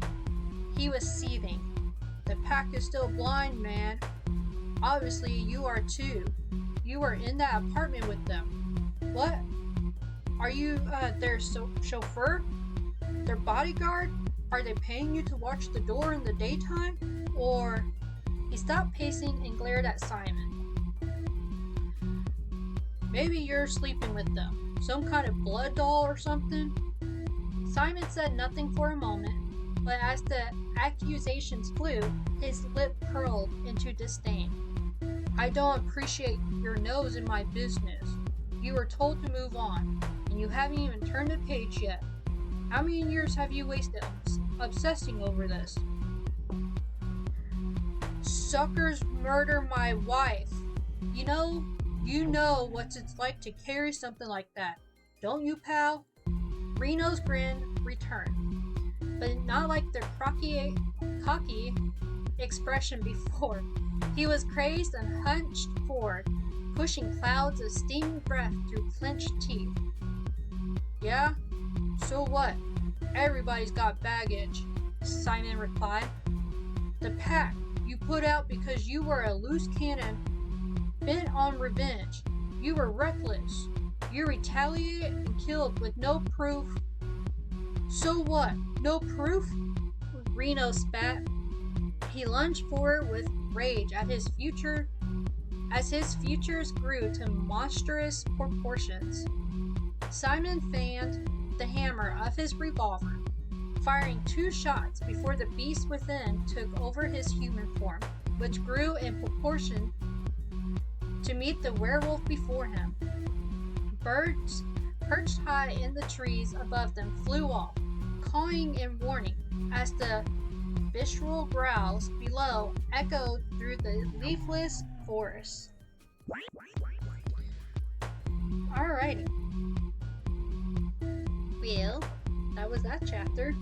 He was seething. The pack is still blind, man. Obviously, you are too. You were in that apartment with them. What? Are you, their chauffeur? Their bodyguard? Are they paying you to watch the door in the daytime? Or... He stopped pacing and glared at Simon. Maybe you're sleeping with them. Some kind of blood doll or something? Simon said nothing for a moment, but as the accusations flew, his lip curled into disdain. I don't appreciate your nose in my business. You were told to move on, and you haven't even turned a page yet. How many years have you wasted obsessing over this? Suckers murder my wife. You know what it's like to carry something like that, don't you, pal? Reno's grin returned, but not like the cocky expression before. He was crazed and hunched forward, pushing clouds of steaming breath through clenched teeth. Yeah? So what? Everybody's got baggage, Simon replied. The pack you put out because you were a loose cannon bent on revenge. You were reckless. You retaliated and killed with no proof. So what? No proof? Reno spat. He lunged forward with rage at his future as his futures grew to monstrous proportions. Simon fanned the hammer of his revolver, firing 2 shots before the beast within took over his human form, which grew in proportion to meet the werewolf before him. Birds perched high in the trees above them flew off, cawing in warning as the visceral growls below echoed through the leafless forest. Alrighty. Well, that was that chapter.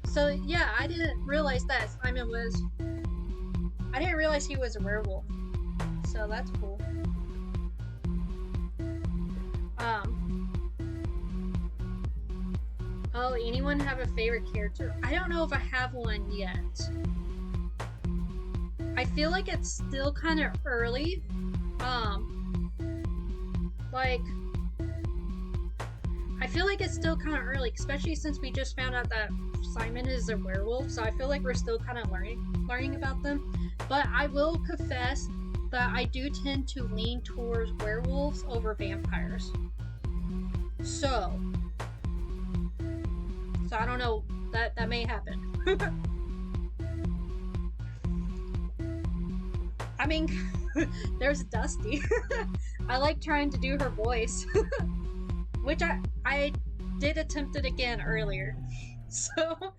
So yeah, I didn't realize that Simon was... I didn't realize he was a werewolf. So that's cool. Oh, anyone have a favorite character? I don't know if I have one yet. I feel like it's still kind of early. I feel like it's still kind of early, especially since we just found out that Simon is a werewolf, so I feel like we're still kind of learning about them. But I will confess that I do tend to lean towards werewolves over vampires. So I don't know, that may happen. I mean, there's Dusty. I like trying to do her voice. Which I did attempt it again earlier. So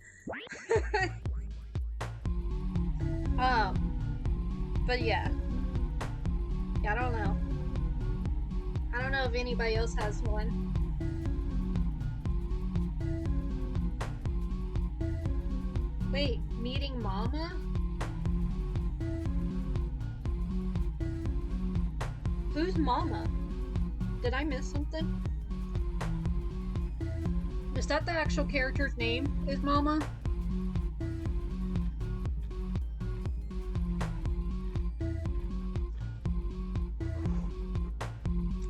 but yeah. I don't know. I don't know if anybody else has one. Wait, meeting Mama? Who's Mama? Did I miss something? Is that the actual character's name? Is Mama?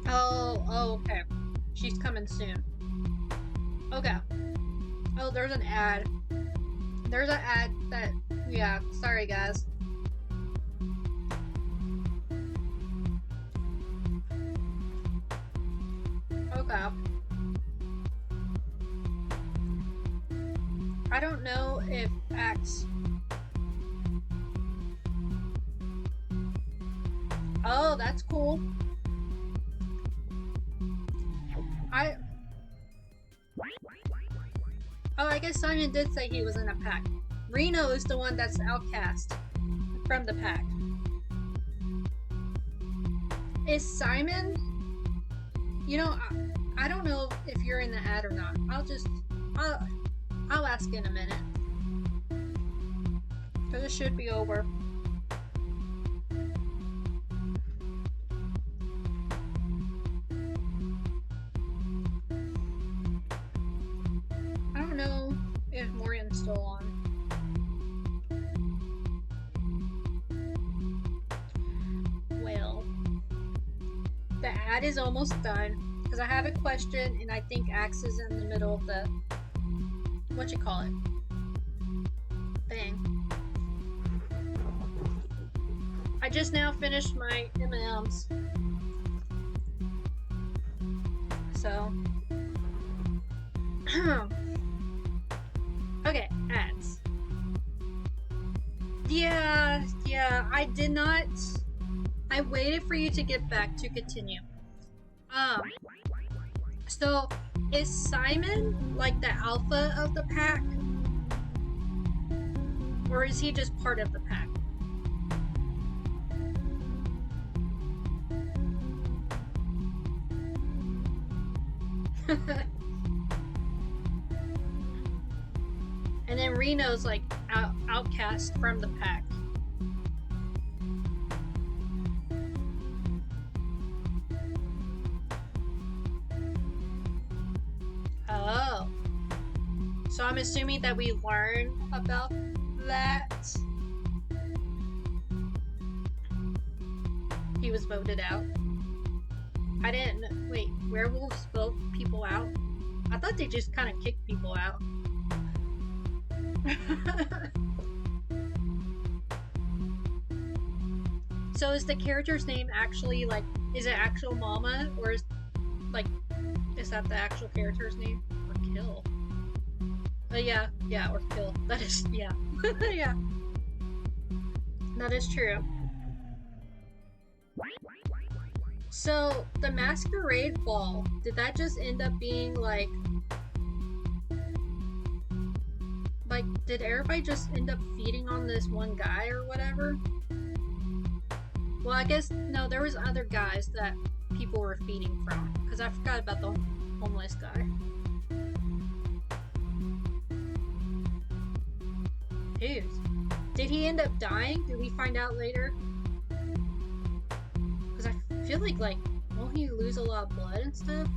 Oh, okay. She's coming soon. Okay. Oh, there's an ad. There's an ad that... Yeah, sorry guys. Okay. I don't know if Axe... Oh, that's cool. Oh, I guess Simon did say he was in a pack. Reno is the one that's outcast from the pack. Is Simon... You know, I don't know if you're in the ad or not. I'll ask in a minute. So this should be over. I don't know if Morgan's still on. Well, the ad is almost done because I have a question and I think Axe is in the middle of the what you call it thing. I just now finished my M&Ms, so okay, ads. Yeah, I did not. I waited for you to get back to continue. So is Simon like the alpha of the pack? Or is he just part of the pack? And then Reno's like outcast from the pack. Oh. So I'm assuming that we learn about that. He was voted out. I didn't. Wait, werewolves vote people out? I thought they just kind of kicked people out. So is the character's name actually like, is it actual Mama, or is like, is that the actual character's name? Or Kill? Yeah, or Kill. That is, yeah. Yeah. That is true. So, the masquerade ball, did that just end up being like, did everybody just end up feeding on this one guy or whatever? Well, I guess, no, there was other guys that people were feeding from, because I forgot about the homeless guy. Dude, did he end up dying? Did we find out later? Because I feel like, won't he lose a lot of blood and stuff?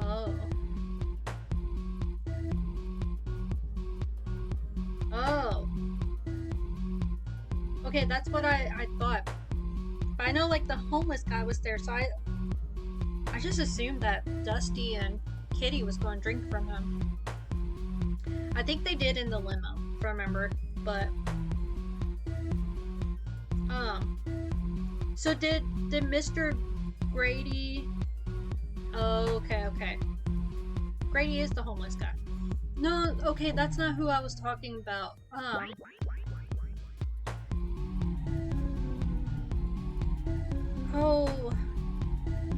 Oh. Oh. Okay, that's what I thought. But I know like the homeless guy was there, so I just assumed that Dusty and Kitty was going to drink from him. I think they did in the limo, if I remember, but so did Mr. Grady? Oh, okay. Grady is the homeless guy. No, okay, that's not who I was talking about. Oh,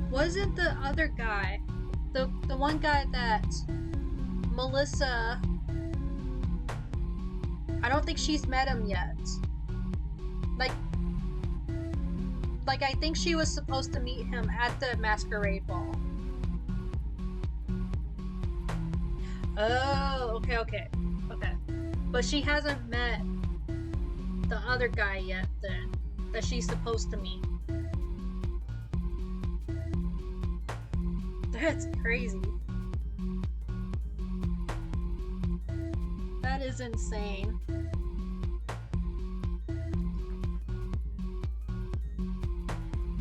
was it the other guy? The one guy that Melissa, I don't think she's met him yet. Like I think she was supposed to meet him at the masquerade ball. Oh, okay. But she hasn't met the other guy yet then, that she's supposed to meet. That's crazy. That is insane.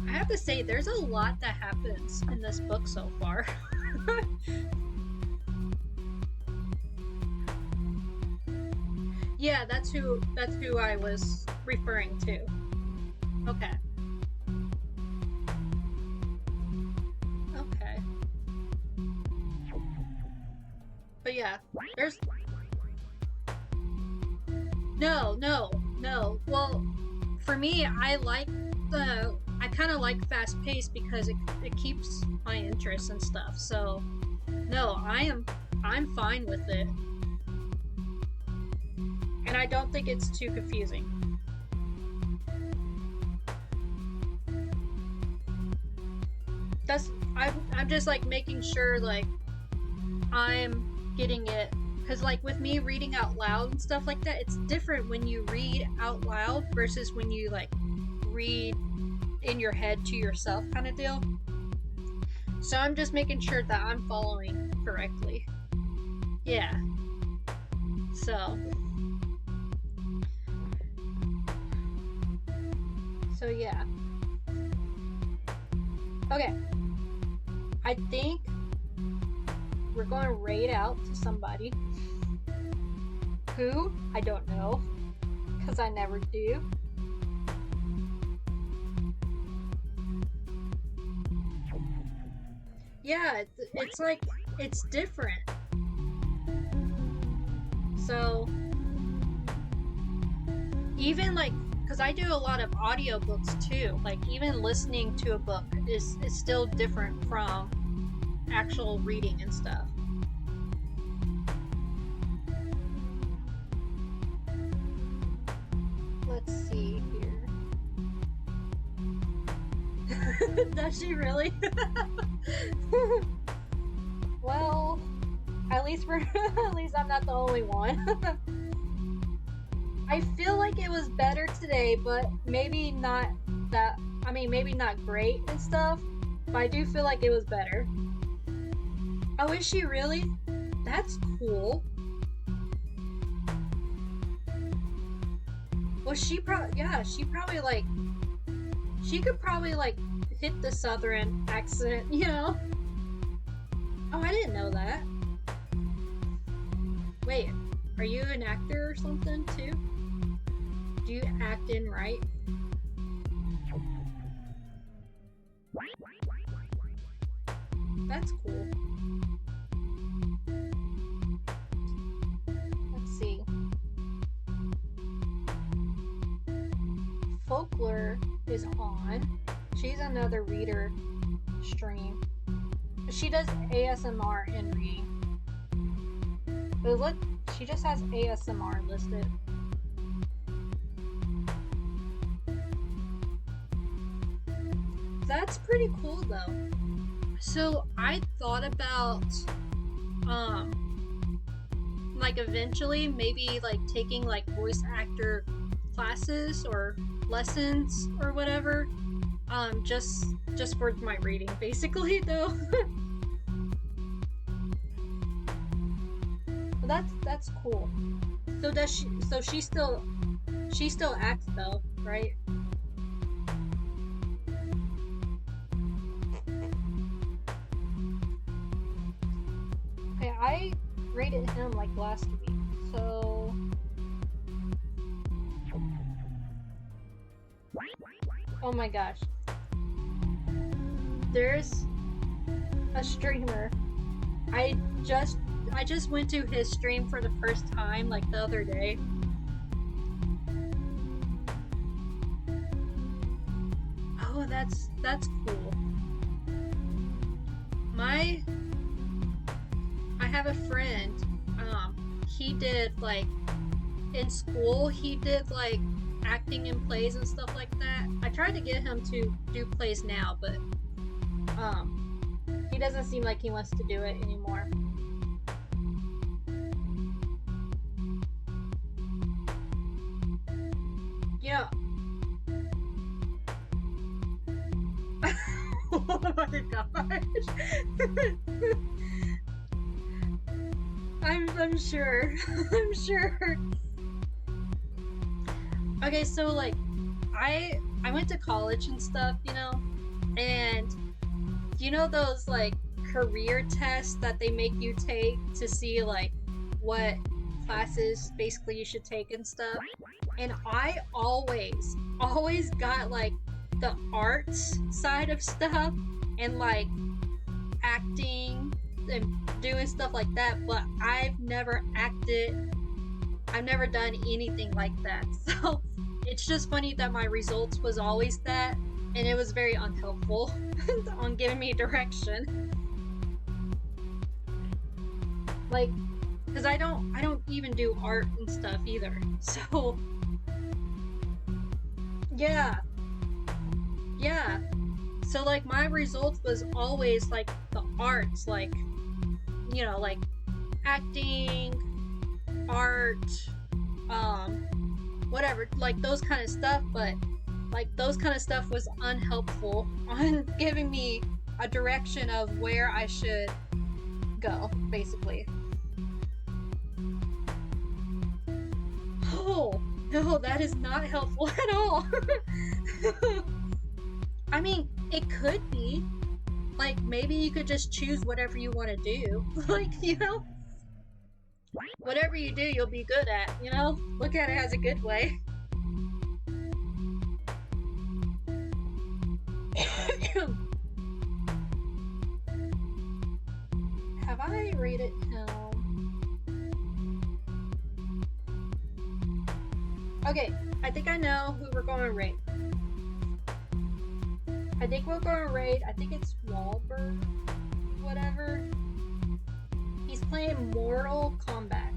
I have to say, there's a lot that happens in this book so far. Yeah, that's who I was referring to. Okay. But yeah, there's no. Well, for me, I kind of like fast paced because it keeps my interest and stuff. So, no, I'm fine with it, and I don't think it's too confusing. I'm just like making sure like I'm getting it Because, like, with me reading out loud and stuff like that, it's different when you read out loud versus when you, like, read in your head to yourself kind of deal. So I'm just making sure that I'm following correctly. Yeah. So yeah. Okay. I think we're going to raid out to somebody. Who? I don't know. Because I never do. Yeah, it's like, it's different. So, even like, because I do a lot of audiobooks too, like even listening to a book is still different from actual reading and stuff. Let's see here. Does she really? Well, at least I'm not the only one. I feel like it was better today, but maybe not that. I mean, maybe not great and stuff, but I do feel like it was better. Oh, is she really? That's cool. Well, she probably like, she could probably like hit the southern accent, you know? Oh, I didn't know that. Wait, are you an actor or something too? Do you act in right? That's cool. Let's see. Folklore is on. She's another reader stream. She does ASMR and reading. But look, she just has ASMR listed. That's pretty cool though. So I thought about like eventually maybe like taking like voice actor classes or lessons or whatever. Just for my reading basically though. That's cool. So she still acts though, right? Okay, I rated him like last week, so oh my gosh. There's a streamer. I just went to his stream for the first time like the other day. Oh, that's cool. I have a friend, he did like in school he did like acting in plays and stuff like that. I tried to get him to do plays now, but he doesn't seem like he wants to do it anymore. Yeah. Oh my gosh. I'm sure. I'm sure. Okay, so like I went to college and stuff, you know, and you know those like career tests that they make you take to see like what classes basically you should take and stuff. And I always got like the arts side of stuff and like acting and doing stuff like that, but I've never acted. I've never done anything like that. So it's just funny that my results was always that, and it was very unhelpful on giving me direction. Like, because I don't even do art and stuff either. So yeah. So like my results was always like the arts, like, you know, like acting, art, whatever, like those kind of stuff, but like those kind of stuff was unhelpful on giving me a direction of where I should go, basically. Oh, no, that is not helpful at all. I mean, it could be. Like, maybe you could just choose whatever you want to do. Like, you know? Whatever you do, you'll be good at, you know? Look at it as a good way. Have I rated him? Okay, I think I know who we're going to rate. I think we're going to raid, I think it's Wahlberg, whatever. He's playing Mortal Kombat.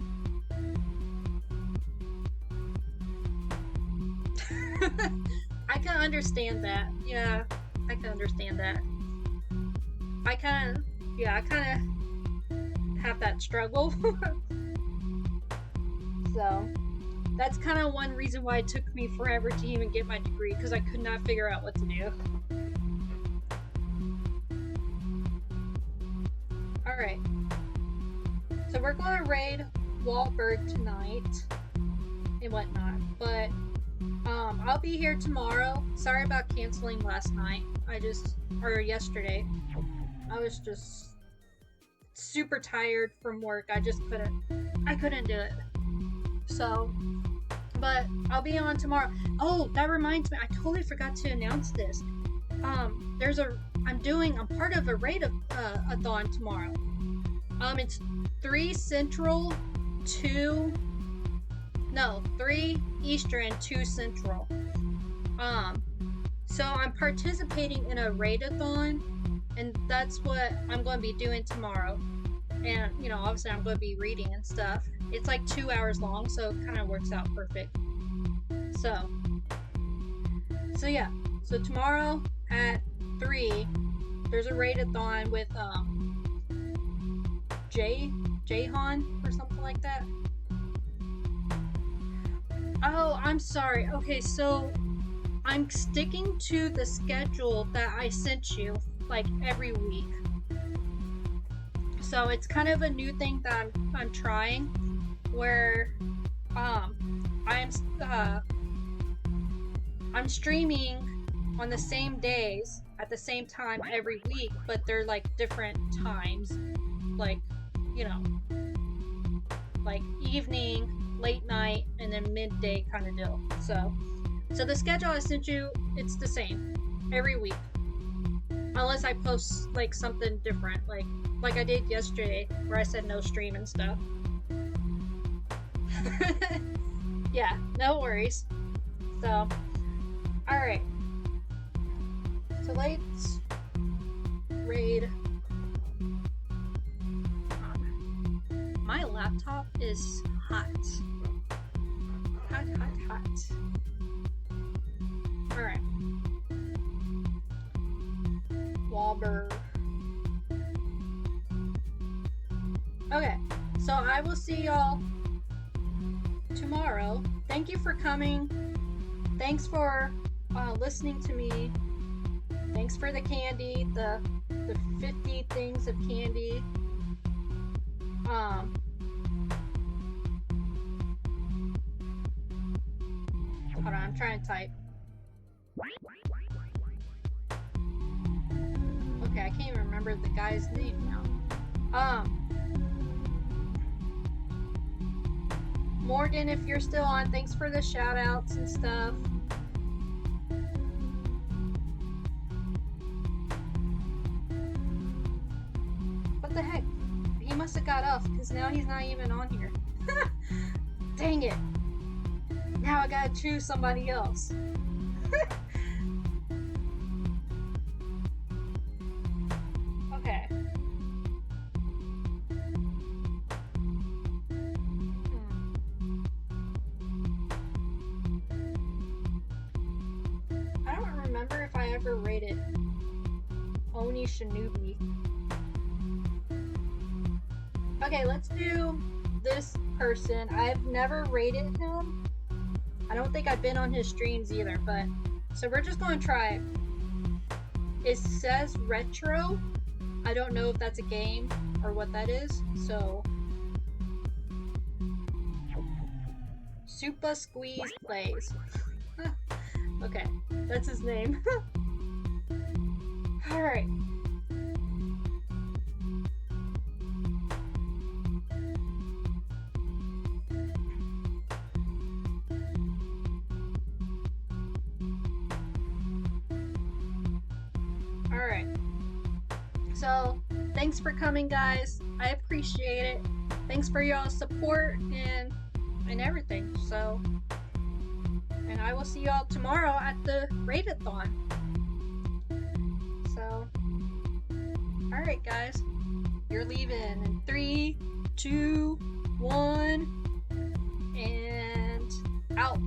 I can understand that. Yeah, I can understand that. I kind of have that struggle. So, that's kind of one reason why it took me forever to even get my degree, because I could not figure out what to do. Alright. So we're going to raid Wahlberg tonight and whatnot, but I'll be here tomorrow. Sorry about canceling last night. Or yesterday. I was just super tired from work. I couldn't do it. So, but I'll be on tomorrow. Oh, that reminds me, I totally forgot to announce this. I'm part of a raid-a-thon tomorrow. It's 3 Central, 3 Eastern, 2 Central. So I'm participating in a raid-a-thon, and that's what I'm going to be doing tomorrow. And, you know, obviously I'm going to be reading and stuff. It's like 2 hours long, so it kind of works out perfect. So yeah. So tomorrow at 3, there's a raid-a-thon with, Jahan or something like that. Oh, I'm sorry. Okay, so I'm sticking to the schedule that I sent you, like, every week. So it's kind of a new thing that I'm trying, where I'm streaming on the same days at the same time every week, but they're like different times, like, you know, like evening, late night, and then midday kind of deal. So the schedule I sent you, it's the same every week, unless I post like something different, like I did yesterday where I said no stream and stuff. Yeah, no worries. So, alright. So let's raid. My laptop is hot. Hot. Alright. Wahlberg. Okay, so I will see y'all tomorrow. Thank you for coming. Thanks for listening to me. Thanks for the candy, the 50 things of candy. Hold on, I'm trying to type. Okay, I can't even remember the guy's name now. Morgan, if you're still on, thanks for the shout outs and stuff. What the heck? He must have got off, because now he's not even on here. Dang it. Now I gotta choose somebody else. Okay. I don't remember if I ever rated Oni Shinobi. Okay, let's do this person. I've never rated him. I don't think I've been on his streams either, but so we're just gonna try it. It says retro. I don't know if that's a game or what that is, so Super Squeeze plays. Okay, that's his name. Alright. Alright. So, thanks for coming, guys. I appreciate it. Thanks for y'all's support and everything. So, and I will see y'all tomorrow at the Raid-a-thon. So, alright, guys. You're leaving in 3, 2, 1, and out.